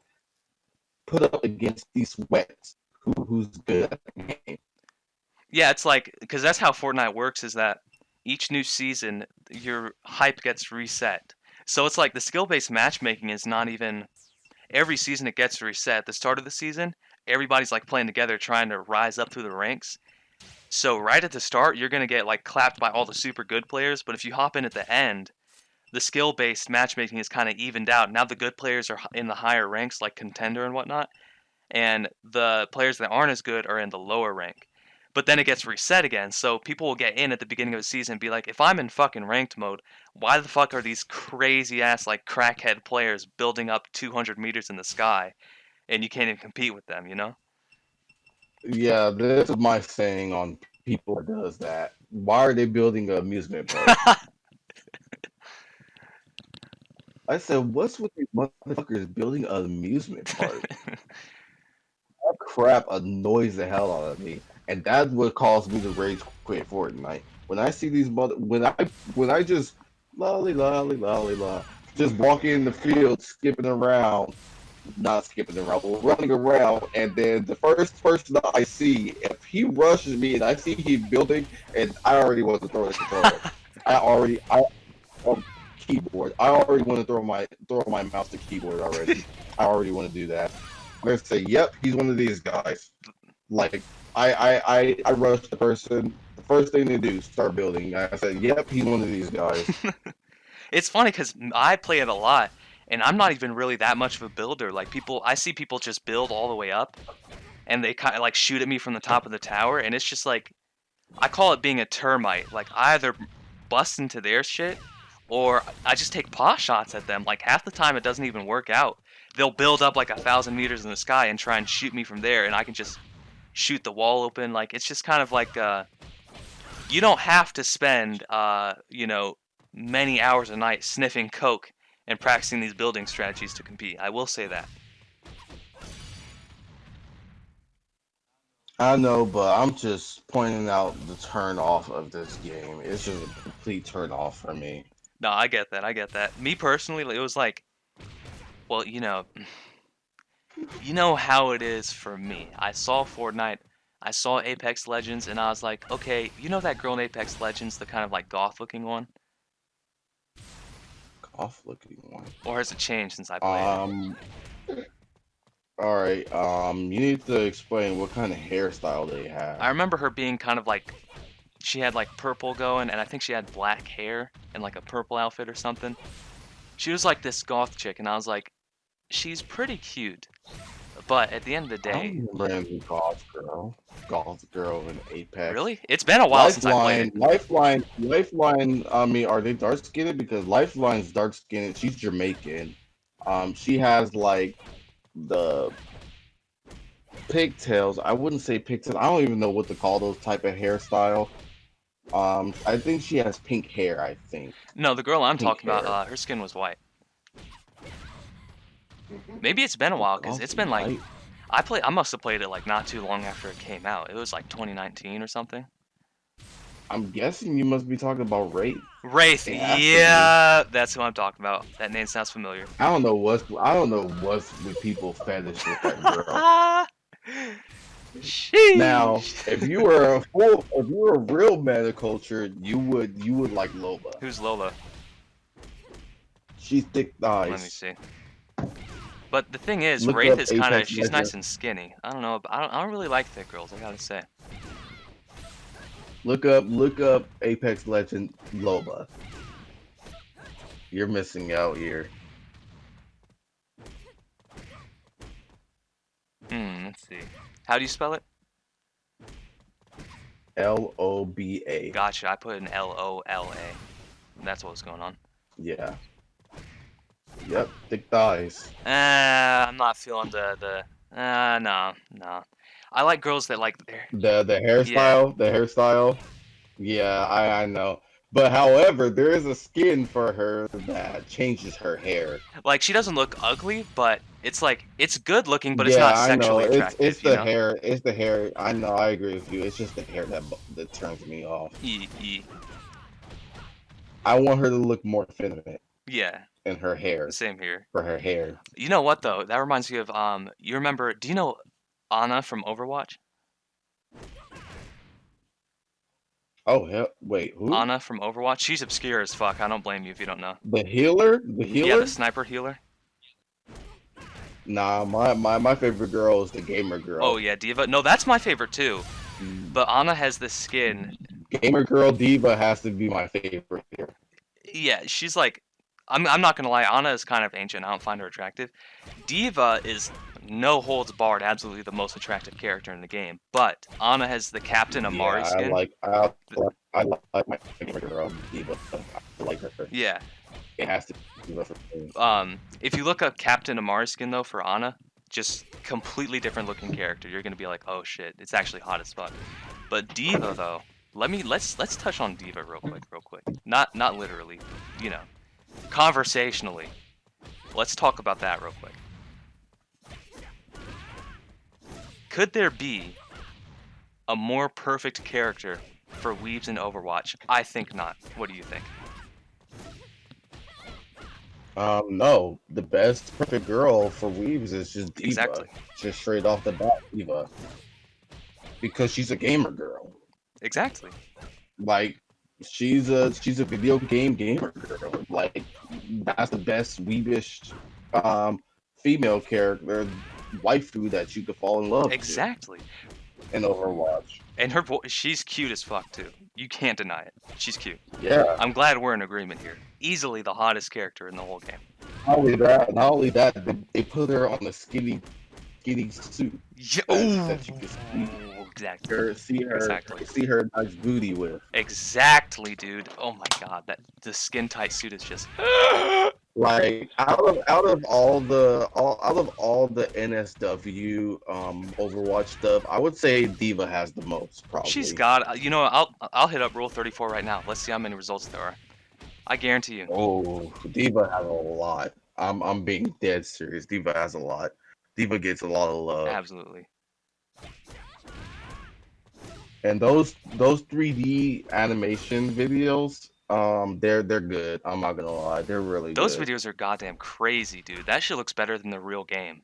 put up against these sweats. Who's good at the game? Yeah, it's like because that's how Fortnite works is that each new season your hype gets reset. So it's like the skill-based matchmaking is not even every season it gets reset. At the start of the season, everybody's like playing together trying to rise up through the ranks. So right at the start, you're gonna get like clapped by all the super good players, but if you hop in at the end, the skill-based matchmaking is kind of evened out. Now the good players are in the higher ranks like contender and whatnot, and the players that aren't as good are in the lower rank. But then it gets reset again, so people will get in at the beginning of the season and be like, if I'm in fucking ranked mode, why the fuck are these crazy ass like crackhead players building up 200 meters in the sky and you can't even compete with them, you know? Yeah, this is my saying on people that does that. Why are they building an amusement park? I said, what's with these motherfuckers building an amusement park? That crap annoys the hell out of me, and that's what caused me to rage quit Fortnite. When I see these when I just lolly lolly lolly la, just walking in the field, skipping around, not skipping around, but running around, and then the first person that I see, if he rushes me and I see he's building, and I already want to throw the controller. I keyboard. I already want to throw my mouse to keyboard already. I already want to do that. I'm gonna say, yep, he's one of these guys. Like I rush the person. The first thing they do, start building. I said, yep, he's one of these guys. It's funny because I play it a lot, and I'm not even really that much of a builder. Like I see people just build all the way up, and they kind of like shoot at me from the top of the tower, and it's just like I call it being a termite. Like I either bust into their shit, or I just take pot shots at them. Like half the time it doesn't even work out. They'll build up like 1,000 meters in the sky and try and shoot me from there, and I can just shoot the wall open. Like it's just kind of like you don't have to spend many hours a night sniffing coke and practicing these building strategies to compete. I will say that. I know, but I'm just pointing out the turn off of this game. It's just a complete turn off for me. No, I get that. I get that. Me personally, it was like, well, you know how it is for me. I saw Fortnite, I saw Apex Legends, and I was like, okay, you know that girl in Apex Legends, the kind of like goth looking one? Off looking one. Or has it changed since I played it? Um. All right. You need to explain what kind of hairstyle they I have. remember her being kind of like, she had like purple going, and I think she had black hair and like a purple outfit or something. She was like this goth chick, and I was like, she's pretty cute. But at the end of the I day, don't remember any Golf Girl in Apex. really, it's been a while since I played it. Lifeline. I mean, are they dark skinned? Because Lifeline's dark skinned. She's Jamaican. She has like the pigtails. I wouldn't say pigtails. I don't even know what to call those type of hairstyle. I think she has pink hair. I think No, the girl I'm pink talking hair. about, her skin was white. Maybe it's been a while because it's been like I must have played it like not too long after it came out. It was like 2019 or something. I'm guessing you must be talking about Wraith. Wraith, It has to yeah, that's who I'm talking about. That name sounds familiar. I don't know what's with people fetish with that girl. Sheesh. Now, if you were a real meta culture, you would like Loba. Who's Lola? She's thick thighs. Let me see. But the thing is, Look Wraith up is kind of Apex she's Legends. nice and skinny. I don't know. I don't really like thick girls. I gotta say. Look up Apex Legend Loba. You're missing out here. Let's see. How do you spell it? Loba. Gotcha. I put an Lola. That's what's going on. Yeah. Yep. Thick thighs. I'm not feeling no. I like girls that like their The hairstyle. Yeah. The hairstyle. Yeah, I know. But however, there is a skin for her that changes her hair. Like she doesn't look ugly, but it's like it's good looking, but it's not sexually attractive. It's the hair. It's the hair. I know. I agree with you. It's just the hair that turns me off. I want her to look more feminine. Yeah. In her hair. Same here. For her hair. You know what though? That reminds me of you remember? Do you know Ana from Overwatch? Oh hell! Wait, who? Ana from Overwatch. She's obscure as fuck. I don't blame you if you don't know. The healer? The healer? Yeah, the sniper healer. Nah, my favorite girl is the gamer girl. Oh yeah, Diva. No, that's my favorite too. But Ana has this skin. Gamer girl Diva has to be my favorite here. Yeah, she's like, I'm not gonna lie. Ana is kind of ancient. I don't find her attractive. Diva is no holds barred, absolutely the most attractive character in the game. But Ana has the Captain Amari skin. I like my gamer girl Diva. I like her. Yeah. It has to be Diva for me. If you look up Captain Amari skin though for Ana, just completely different looking character. You're gonna be like, oh shit, it's actually hot as fuck. But Diva though, let's touch on Diva real quick. Not literally, you know, conversationally. Let's talk about that real quick. Could there be a more perfect character for weebs in Overwatch? I think not. What do you think? No. The best perfect girl for weebs is just Diva. Exactly. Just straight off the bat, Diva. Because she's a gamer girl. Exactly. Like she's a video game gamer girl. Like that's the best weebish female character waifu that you could fall in love with. Exactly. In Overwatch. And her voice, she's cute as fuck too. You can't deny it. She's cute. Yeah. I'm glad we're in agreement here. Easily the hottest character in the whole game. Not only that, they put her on the skinny suit. Yeah. That you can see. Exactly. See her nice booty with. Exactly, dude. Oh my god, the skin tight suit is just like out of all the NSW Overwatch stuff, I would say Diva has the most probably. She's got, you know, I'll hit up Rule 34 right now. Let's see how many results there are. I guarantee you. Oh, Diva has a lot. I'm being dead serious. Diva has a lot. Diva gets a lot of love. Absolutely. And those 3D animation videos, they're good. I'm not gonna lie, they're really Those good. videos are goddamn crazy, dude. That shit looks better than the real game.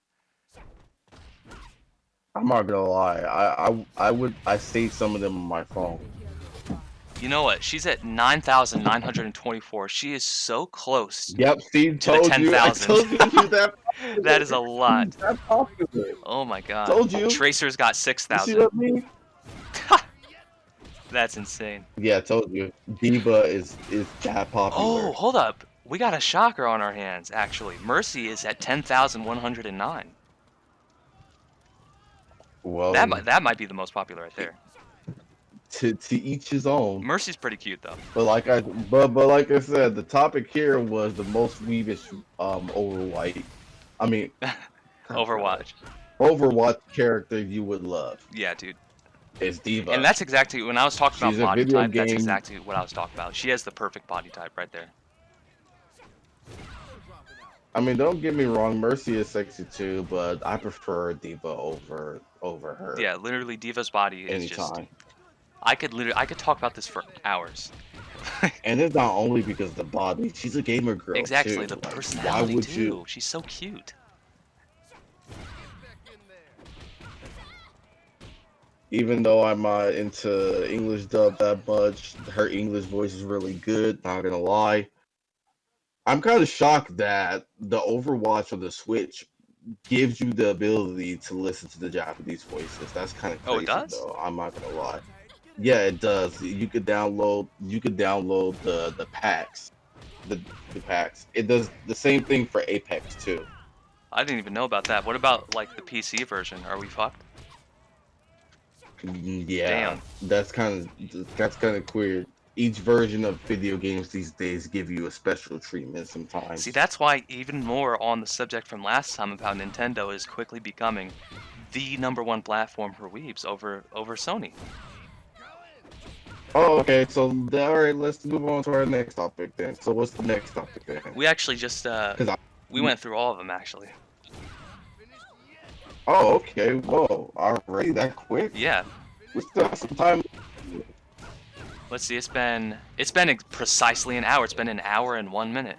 I'm not gonna lie. I saved some of them on my phone. You know what? She's at 9,924. She is so close. Yep, Steve to the 10,000. I told you she's that popular. That is a lot. She's that popular. Oh my god. Told you. Tracer's got You see 6,000. what I mean? That's insane. Yeah, I told you. Diva is that popular. Oh, hold up. We got a shocker on our hands, actually. Mercy is at 10,109. Well, That might be the most popular right there. to each his own. Mercy's pretty cute though. But like I said, the topic here was the most weebish Overwhite. I mean, Overwatch. Overwatch character you would love Yeah, dude. is Diva. And that's exactly when I was talking She's about a body video type. That's game. exactly what I was talking about. She has the perfect body type right there. I mean, don't get me wrong, Mercy is sexy too, but I prefer Diva over her. Yeah, literally, Diva's body is anytime. just. I could talk about this for hours. And it's not only because of the body; she's a gamer girl Exactly, too. the Like, personality why would too. you? She's so cute. Even though I'm not into English dub that much, her English voice is really good. Not gonna lie. I'm kind of shocked that the Overwatch on the Switch gives you the ability to listen to the Japanese voices. That's kind of Oh, it crazy, does? though. I'm not gonna lie. Yeah, it does. You could download the packs, the packs. It does the same thing for Apex too. I didn't even know about that. What about like the PC version? Are we fucked? Yeah, Damn. that's kind of weird. Each version of video games these days give you a special treatment sometimes. See, that's why even more on the subject from last time about Nintendo is quickly becoming the #1 platform for weebs over Sony. Oh, okay. So, all right, let's move on to our next topic then. So, what's the next topic then? We actually just we went through all of them actually. Oh, okay. Whoa, already that quick? Yeah. We still have some time. Let's see. It's been precisely an hour. It's been an hour and 1 minute.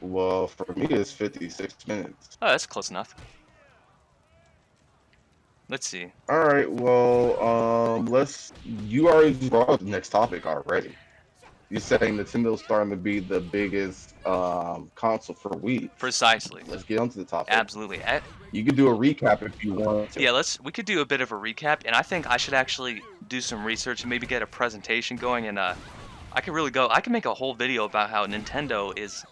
Well, for me, it's 56 minutes. Oh, that's close enough. Let's see. All right. Well, you already brought up the next topic already. You're saying Nintendo's starting to be the biggest console for Wii. Precisely. Let's get onto the topic. Absolutely. You could do a recap if you want to. Yeah, we could do a bit of a recap, and I think I should actually do some research and maybe get a presentation going, and I can make a whole video about how Nintendo is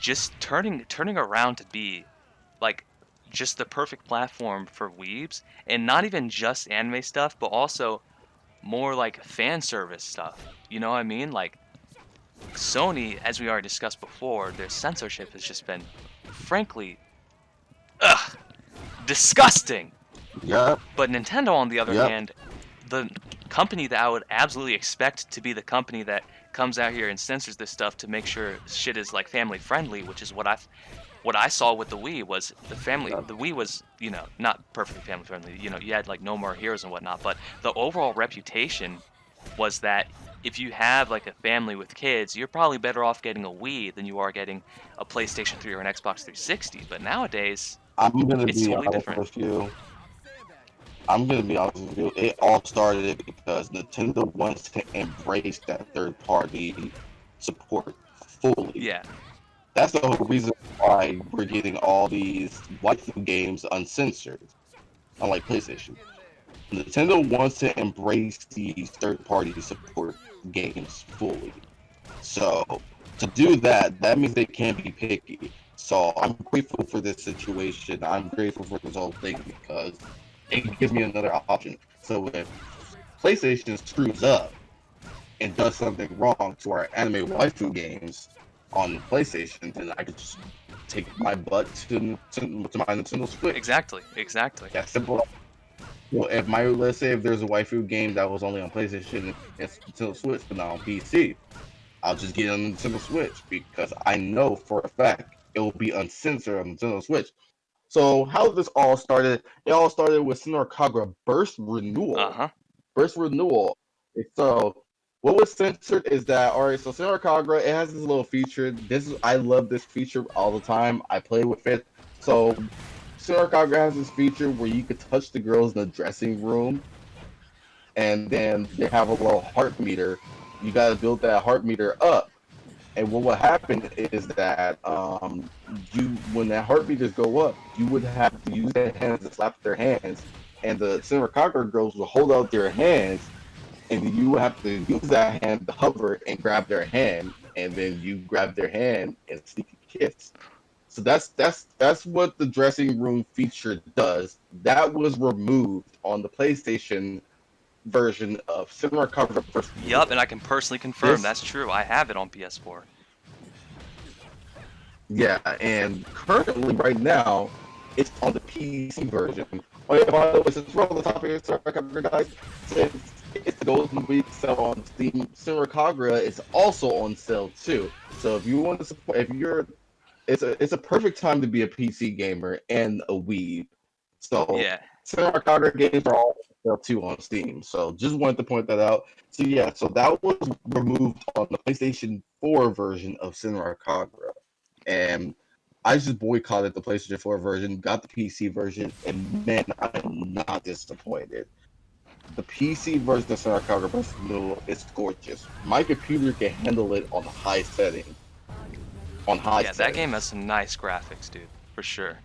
just turning around to be like just the perfect platform for weebs, and not even just anime stuff, but also more like fan service stuff. You know what I mean? Like Sony, as we already discussed before, their censorship has just been frankly disgusting. Yeah. But Nintendo, on the other Yep. hand, the company that I would absolutely expect to be the company that comes out here and censors this stuff to make sure shit is like family friendly, which is what I saw with the Wii was the Wii was, you know, not perfectly family friendly. You know, you had like No More Heroes and whatnot, but the overall reputation was that if you have like a family with kids, you're probably better off getting a Wii than you are getting a PlayStation 3 or an Xbox 360. But nowadays, I'm gonna it's be totally honest different. with you. I'm gonna be honest with you. It all started because Nintendo wants to embrace that third-party support fully. Yeah. That's the whole reason why we're getting all these waifu games uncensored, unlike PlayStation. Nintendo wants to embrace these third-party support games fully. So to do that, that means they can't be picky. So I'm grateful for this situation. I'm grateful for this whole thing because it gives me another option. So if PlayStation screws up and does something wrong to our anime waifu games on the PlayStation, then I could just take my butt to my Nintendo Switch. Exactly. That's simple. Well, let's say if there's a waifu game that was only on PlayStation and Nintendo Switch, but not on PC, I'll just get it on Nintendo Switch because I know for a fact it will be uncensored on Nintendo Switch. So how this all started? It all started with Senua Kagura Burst Renewal. Burst Renewal. So what was censored is that so Senua Kagura, it has this little feature. I love this feature all the time. I play with it. So Senua Kagura has this feature where you could touch the girls in the dressing room, and then they have a little heart meter. You gotta build that heart meter up. And what would happen is that when that heart meters go up, you would have to use their hands to slap their hands, and the Senua Kagura girls will hold out their hands, and you would have to use that hand to hover and grab their hand, and then you grab their hand and sneak a kiss. So that's what the dressing room feature does. That was removed on the PlayStation version of Cinema Cover vs. Yup, and Noodle. I can personally confirm This that's true. I have it on PS4. Yeah, and currently, right now, it's on the PC version. Oh yeah, by the way, since we're on the topic of Star Cover, guys, since it's the Golden Week sale on Steam, Cinema Kagura is also on sale too. So if you want to support, if you're, it's a perfect time to be a PC gamer and a weeb. So Yeah. Cinema Kagura games are all on sale too on Steam. So just wanted to point that out. So yeah, so that was removed on the PlayStation 4 version of Cinema Kagura. And I just boycotted the PlayStation 4 version, got the PC version, and man, I'm not disappointed. The PC version of Sonic Counter vs. Noodle is gorgeous. My computer can handle it on high setting. On high Yeah, that game has settings. some nice graphics, dude, for sure.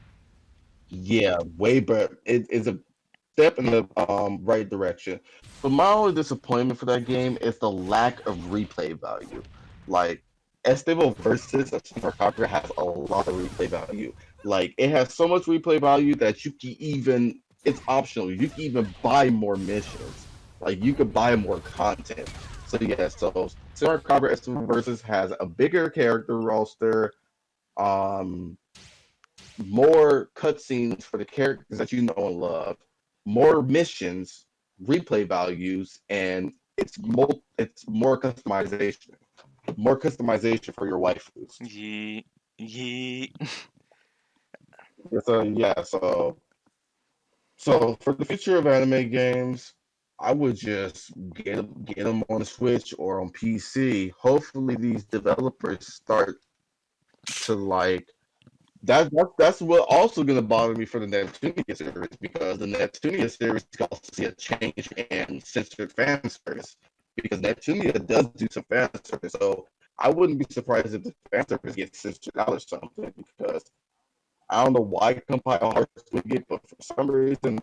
Yeah, way better. It is a step in the right direction. But my only disappointment for that game is the lack of replay value. Like Estable versus a Super Conqueror has a lot of replay value. Like it has so much replay value that you can even it's optional. You can even buy more missions. Like you could buy more content. So yeah, so Super Conqueror Estable versus has a bigger character roster. Um more cutscenes for the characters that you know and love, more missions, replay values, and it's more customization for your waifus. Yeet. Yeet. So yeah, so for the future of anime games, I would just get them on the Switch or on PC. Hopefully, these developers start to like that's what also going to bother me for the Neptunia series because the Neptunia series can also see a change in censored fan service because Neptunia does do some fan service. So I wouldn't be surprised if the fan service gets censored out or something because I don't know why Compile Hearts would get, but for some reason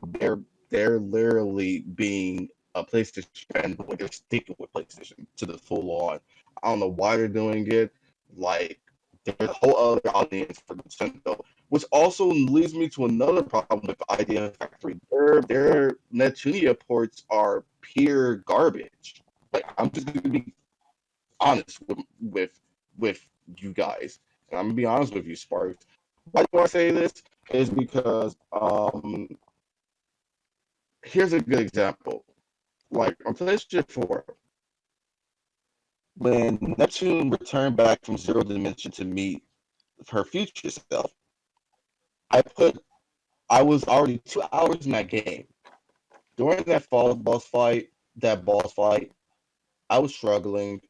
they're literally being a PlayStation fan, but they're sticking with PlayStation to the full on. I don't know why they're doing it. Like there's a whole other audience for Nintendo, which also leads me to another problem with Idea Factory. Their Neptunia ports are pure garbage. Like I'm just gonna be honest with you guys, and I'm gonna be honest with you, Sparks. Why do I say this? Is because here's a good example. Like on PlayStation 4, when Neptune returned back from Zero Dimension to meet her future self, I put I was already 2 hours in that game. During that boss fight, I was struggling.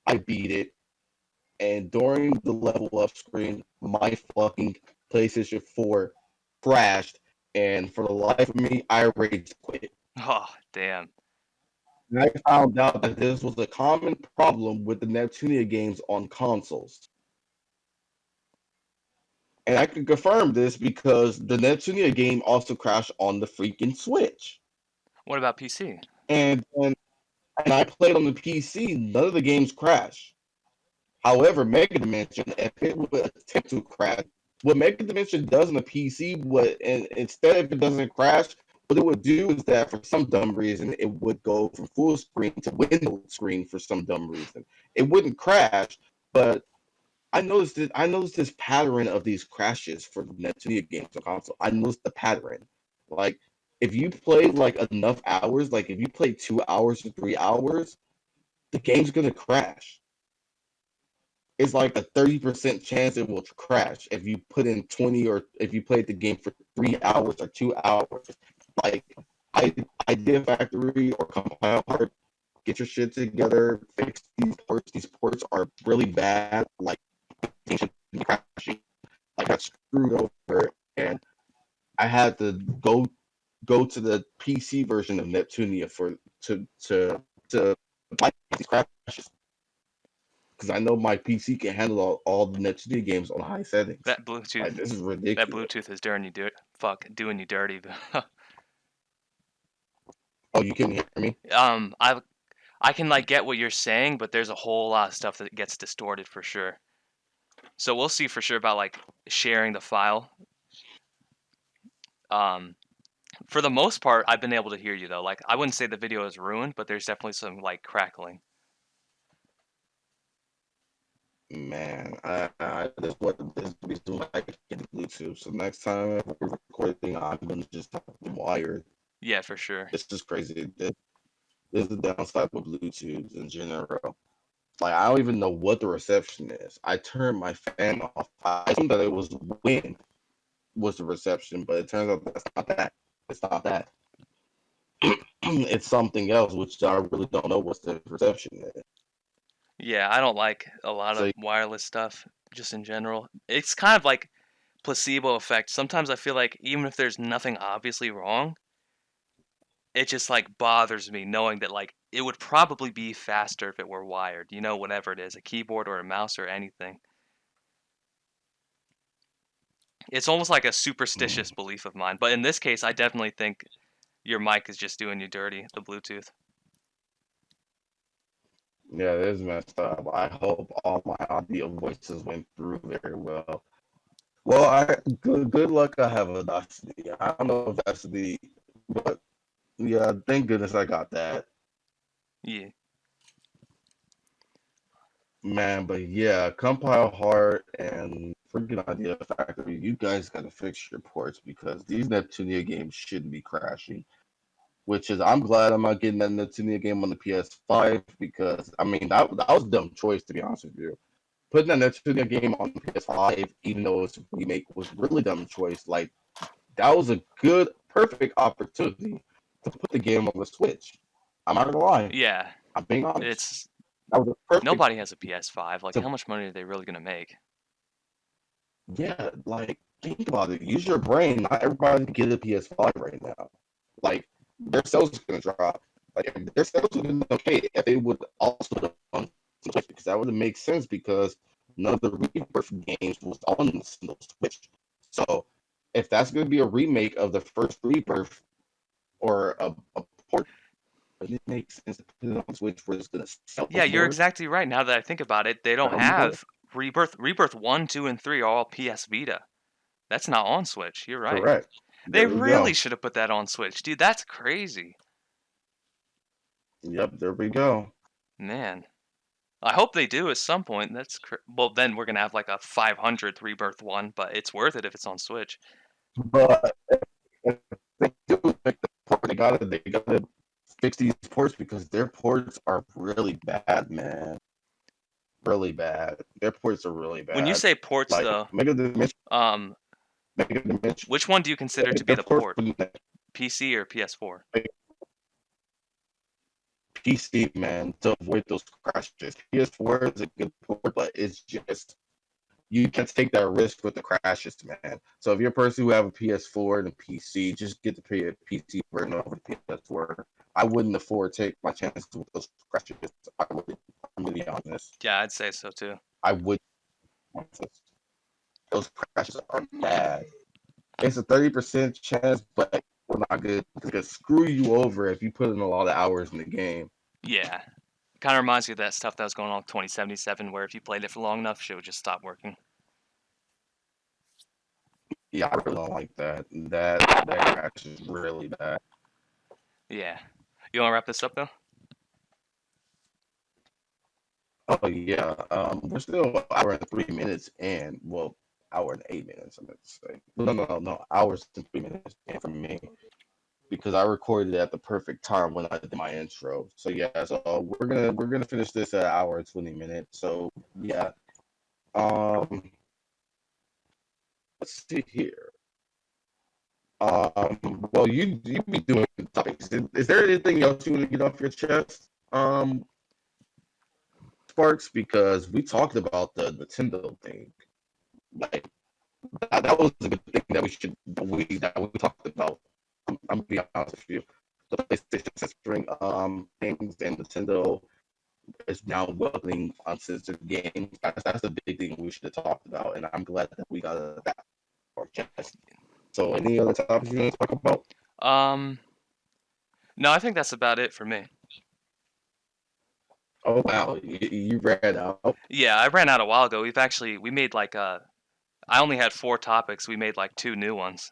I beat it, and during the level up screen, my fucking PlayStation 4 crashed, and for the life of me, I rage quit. Oh, damn. And I found out that this was a common problem with the Neptunia games on consoles. And I can confirm this because the Neptunia game also crashed on the freaking Switch. What about PC? And I played on the PC, none of the games crash. However, Mega Dimension, if it would attempt to crash, what Mega Dimension does on the PC, and instead if it doesn't crash, what it would do is that for some dumb reason, it would go from full screen to window screen for some dumb reason. It wouldn't crash, but I noticed this pattern of these crashes for the Neptunia games on console. I noticed the pattern. Like if you play like enough hours, like if you play 2 hours or 3 hours, the game's gonna crash. It's like a 30% chance it will crash if you put in 20 or if you played the game for 3 hours or 2 hours. Like I Idea Factory or Compile Heart, get your shit together, fix these ports. These ports are really bad. Like things should be crashing. I got screwed over and I had to go to the PC version of Neptunia for to fight these crashes because I know my PC can handle all the Neptunia games on high settings. That Bluetooth, Like this is that ridiculous. Bluetooth is doing you dirty. Oh, you can hear me? I can like get what you're saying, but there's a whole lot of stuff that gets distorted for sure. So we'll see for sure about like sharing the file. For the most part, I've been able to hear you though. Like I wouldn't say the video is ruined, but there's definitely some like crackling. Man, this is what this is doing. I can get Bluetooth. So next time we're recording, I'm gonna just have the wire. Yeah, for sure. It's just crazy. This is the downside with Bluetooth in general. Like I don't even know what the reception is. I turned my fan off. I assumed that it was wind was the reception, but it turns out that's not that. It's not that. It's something else, which I really don't know what's the reception is. Yeah, I don't like a lot So of wireless stuff just in general. It's kind of like placebo effect. Sometimes I feel like even if there's nothing obviously wrong, it just like bothers me knowing that like it would probably be faster if it were wired, you know, whatever it is, a keyboard or a mouse or anything. It's almost like a superstitious belief of mine, but in this case, I definitely think your mic is just doing you dirty, the Bluetooth. yeah, it is messed up. I hope all my audio voices went through very well. Well, I good luck. I have Audacity. I don't know if that's the, but yeah, thank goodness I got that, Yeah. man. But yeah, compile hard and freaking Idea Factory. You guys got to fix your ports because these Neptunia games shouldn't be crashing. Which is, I'm glad I'm not getting that Neptunia game on the PS5 because I mean that was a dumb choice to be honest with you. Putting that Neptunia game on the PS5, even though it's a remake, was really dumb choice. Like that was a good, perfect opportunity to put the game on the Switch. I'm not gonna lie. Yeah. I'm being honest. It's That was a perfect. nobody has a PS5. Like To, how much money are they really going to make? yeah, like think about it. Use your brain. Not everybody can get a PS5 right now. Like their sales is gonna drop. Like if their sales would have been okay if they would also have on Switch because that would have made sense because none of the Rebirth games was on the Switch. So if that's gonna be a remake of the first Rebirth or a port, it makes sense to put it on Switch where it's gonna sell Yeah, you're more. exactly right. Now that I think about it, they don't Sell more. have Rebirth. Rebirth 1, 2, and 3 are all PS Vita. That's not on Switch. You're right. Correct. They There we really go. should have put that on Switch. Dude, that's crazy. Yep, there we go. Man. I hope they do at some point. Well, then we're going to have like a 500th Rebirth 1, but it's worth it if it's on Switch. But if they do make the port, they gotta fix these ports because their ports are really bad, man. Really bad. Their ports are really When you bad. say ports Like though, um, Mega Dimension, which one do you consider to like be the the ports port? for the PC or PS4? like, PC, man, to avoid those crashes. PS4 is a good port, but it's just you can't take that risk with the crashes, man. So if you're a person who have a PS4 and a PC, just get the PC version over the PS4. I wouldn't afford to take my chances with those crashes. I'm really honest. Yeah, I'd say so too. I would. Those crashes are bad. It's a 30% chance, but we're not good. It's gonna screw you over if you put in a lot of hours in the game. Yeah. Kind of reminds me of that stuff that was going on with 2077, where if you played it for long enough, shit would just stop working. Yeah, I really don't like that. That crash is really bad. Yeah. You want to wrap this up though? Oh yeah, we're still an hour and 3 minutes in. Well, hour and 8 minutes. I meant to say. No, hours and 3 minutes in for me because I recorded it at the perfect time when I did my intro. So yeah, so we're gonna finish this at an hour and 20 minutes. So yeah, let's see here. Well, you be doing topics. Is there anything else you want to get off your chest, Sparks? Because we talked about the Nintendo thing. Like that was a good thing that we talked about. I'm gonna be honest with you. The PlayStation censoring things and Nintendo is now welcoming uncensored games. That's the big thing we should have talked about, and I'm glad that we got that off our chest. So, any other topics you want to talk about? No, I think that's about it for me. Oh wow, you ran out. Yeah, I ran out a while ago. We made like I only had 4 topics. We made like 2 new ones.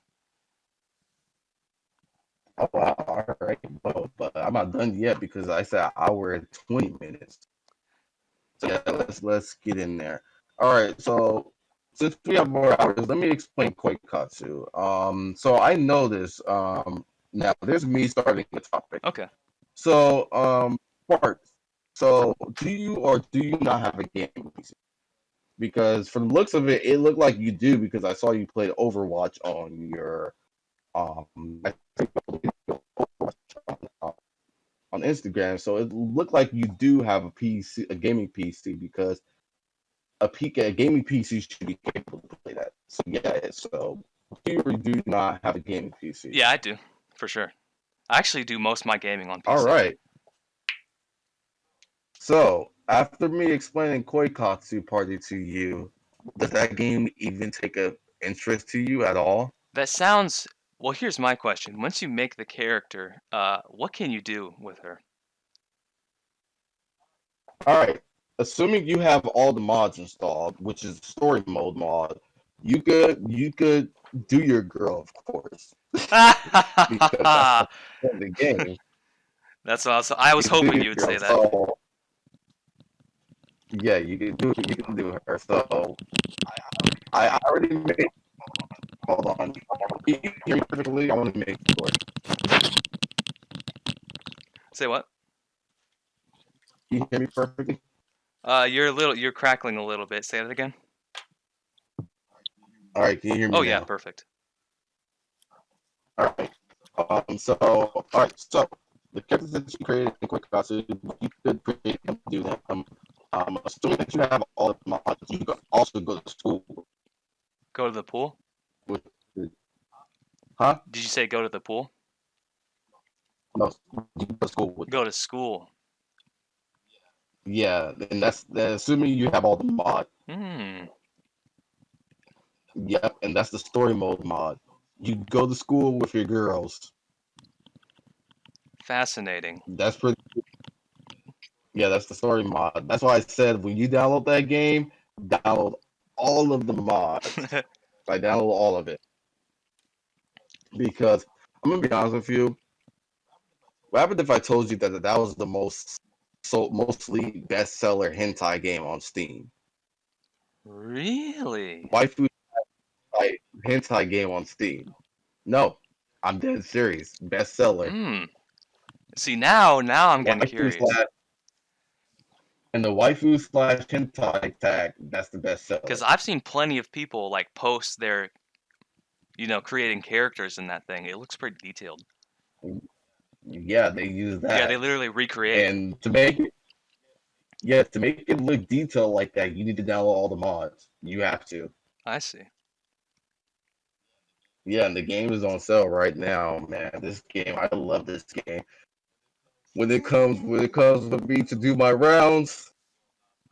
Oh wow, all right. But I'm not done yet because I said an hour and 20 minutes. So yeah, let's get in there. All right, so since we have more hours, let me explain Koikatsu. So I know this. Now there's me starting the topic. Okay. So Sparks. So do you or do you not have a gaming PC? Because from the looks of it, it looked like you do because I saw you played Overwatch on your I think on Instagram. So it looked like you do have a PC, a gaming PC, because a gaming PC should be capable to play that. So yeah, so do you or do you not have a gaming PC? Yeah, I do. For sure. I actually do most of my gaming on All PC. right. So after me explaining Koikatsu Party to you, does that game even take a interest to you at all? That sounds well, here's my question. Once you make the character, what can you do with her? All right. Assuming you have all the mods installed, which is story mode mod, you could do your girl, of course, because that's the point of the game. That's awesome. I You was can do hoping your you would girl. say that. So yeah, you can do her. So I already made. Hold on. Can you hear me perfectly? I want to make sure. Say what? Can you hear me perfectly? You're crackling a little bit. Say that again. All right. Can you hear me Oh yeah, now? perfect. All right. All right. So the characters that you created in Quick you could create and do them. Assuming that you have all the mods, you could also go to school Go to the pool? with. Huh? Did you say go to the pool? No, you go to school with Go them. to school. Yeah, and that's assuming you have all the mods. Hmm. Yep, and that's the story mode mod. You go to school with your girls. Fascinating. That's pretty. Yeah, that's the story mod. That's why I said when you download that game, download all of the mods. I download all of it because I'm gonna be honest with you. What happened if I told you that was the mostly bestseller hentai game on Steam? Really? Waifu like hentai game on Steam. No, I'm dead serious. Bestseller. Hmm. See now I'm getting Waifu curious. slash and the waifu slash hentai tag. That's the Because bestseller. I've seen plenty of people like post their, creating characters in that thing. It looks pretty detailed. Yeah, they use Yeah, they that, literally recreate it. and to make it look detailed like that, you need to download all the mods. You have to. I see. Yeah, and the game is on sale right now, man. This game, I love this game. When it comes for me to do my rounds,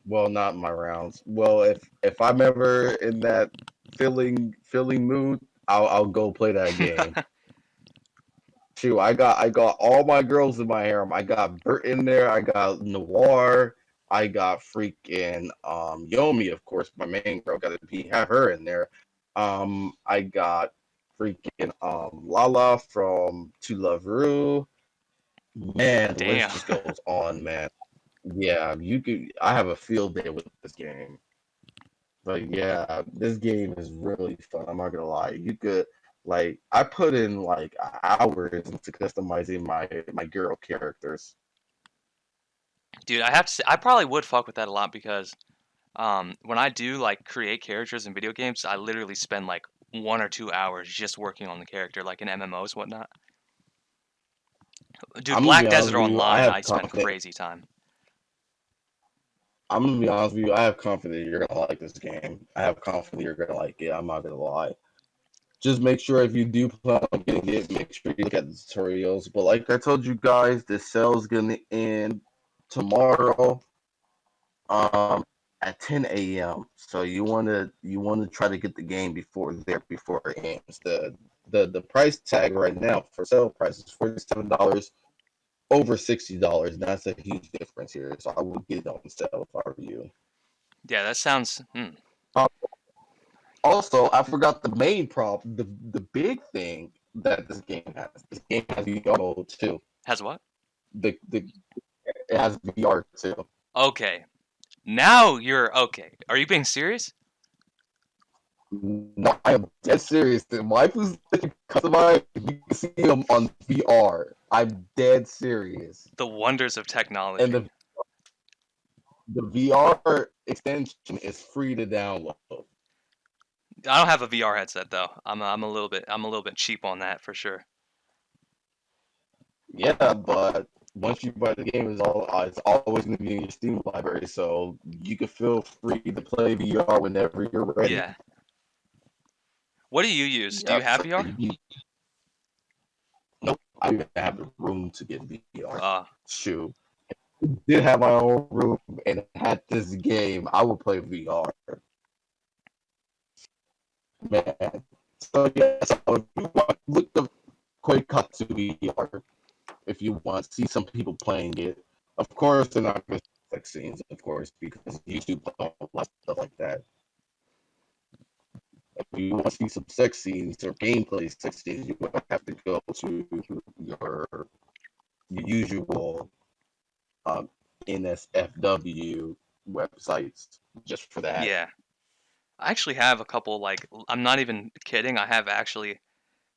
well, not my rounds. Well, if I'm ever in that feeling mood, I'll go play that game. Shoot, I got all my girls in my harem. I got Bert in there. I got Noir. I got freaking Yomi, of course, my main girl. Got to be have her in there. I got freaking Lala from To Love Ru. Man, the list Damn. just goes on, man. Yeah, you could. I have a field day with this game. But yeah, this game is really fun. I'm not gonna lie. You could I put in like hours into customizing my girl characters. Dude, I have to say, I probably would fuck with that a lot because when I do like create characters in video games, I literally spend like 1 or 2 hours just working on the character, like in MMOs, whatnot. Dude, I'm gonna Black be honest Desert with you. Online, I spend crazy time. I'm gonna be honest with you. I have confidence you're gonna like this game. I have confidence you're gonna like it. I'm not gonna lie. Just make sure if you do plan on getting it, make sure you look at the tutorials. But like I told you guys, the sale's gonna end tomorrow. Um, at 10 a.m. So you wanna try to get the game before it ends. The price tag right now for sale price is $47 over $60. And that's a huge difference here. So I would get it on sale if I were you. Yeah, that sounds. Um, Also, I forgot the main problem, the big thing that this game has. This game has VR mode too. Has what? It has VR too. Okay. Now you're okay. Are you being serious? No, I am dead serious. The waifus that you customize, you can see them on VR. I'm dead serious. The wonders of technology. And the VR extension is free to download. I don't have a VR headset though. I'm a little bit cheap on that for sure. Yeah, but once you buy the game, it's always going to be in your Steam library, so you can feel free to play VR whenever you're ready. Yeah. What do you use? Do you have VR? Nope, I didn't have the room to get VR. Shoot. If I did have my own room and had this game, I would play VR. Man. So yeah, so if you want, look up Koikatsu VR if you want to see some people playing it. Of course, they're not going to sex scenes, of course, because YouTube don't like stuff like that. If you want to see some sex scenes or gameplay sex scenes, you would have to go to your usual NSFW websites just for that. Yeah. I actually have a couple, like, I'm not even kidding, I have actually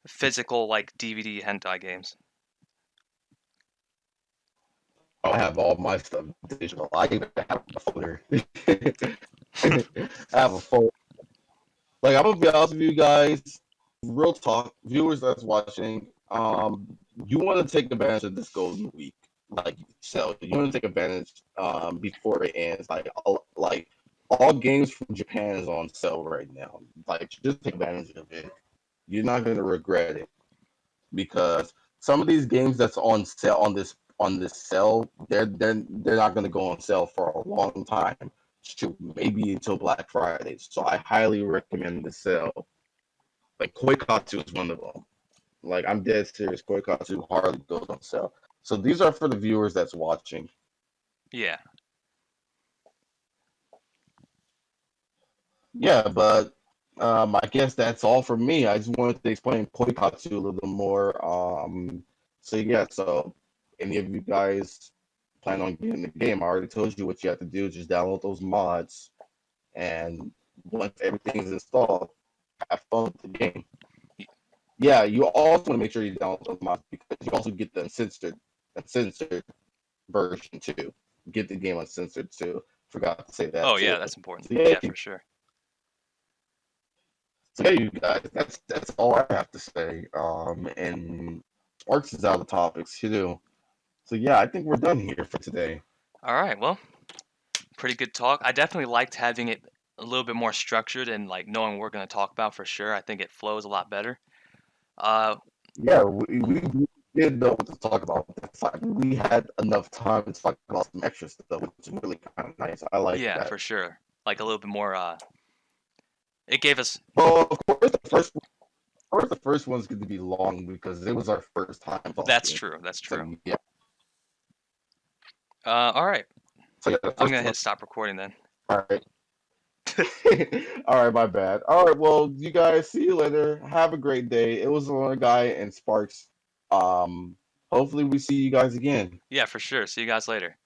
physical, like, DVD hentai games. I have all my stuff digital. I even have a folder. I have a folder. Like, I'm gonna be honest with you guys, real talk, viewers that's watching, you want to take advantage of this golden week. Like, so you want to take advantage before it ends. Like all games from Japan is on sale right now. Like, just take advantage of it. You're not gonna regret it, because some of these games that's on sale on this sale, they're not gonna go on sale for a long time. Shoot, maybe until Black Friday. So I highly recommend the sale. Like, Koikatsu is one of them. Like, I'm dead serious. Koikatsu hardly goes on sale. So these are for the viewers that's watching. Yeah. Yeah, but I guess that's all for me. I just wanted to explain Koikatsu a little bit more. So yeah, so any of you guys plan on getting the game, I already told you what you have to do. Just download those mods, and once everything is installed, have fun with the game. Yeah, you also want to make sure you download those mods, because you also get the uncensored version too. Get the game uncensored too. Forgot to say that. Oh too. yeah, that's important. So, yeah, for sure. So yeah, you guys, that's all I have to say. And Sparks is out of topics too. So yeah, I think we're done here for today. All right, well, pretty good talk. I definitely liked having it a little bit more structured and like knowing what we're going to talk about for sure. I think it flows a lot better. Yeah, we did know what to talk about. We had enough time to talk about some extra stuff, which is really kind of nice. I like that. Yeah, for sure. Like a little bit more. It gave us. Well, of course, the first one's going to be long because it was our first time talking. That's true. That's true. So, yeah. All right. So, yeah, I'm gonna hit stop recording then. All right. All right, my bad. All right, well, you guys, see you later. Have a great day. It was ALonerGuy and Sparks. Hopefully we see you guys again. Yeah, for sure. See you guys later.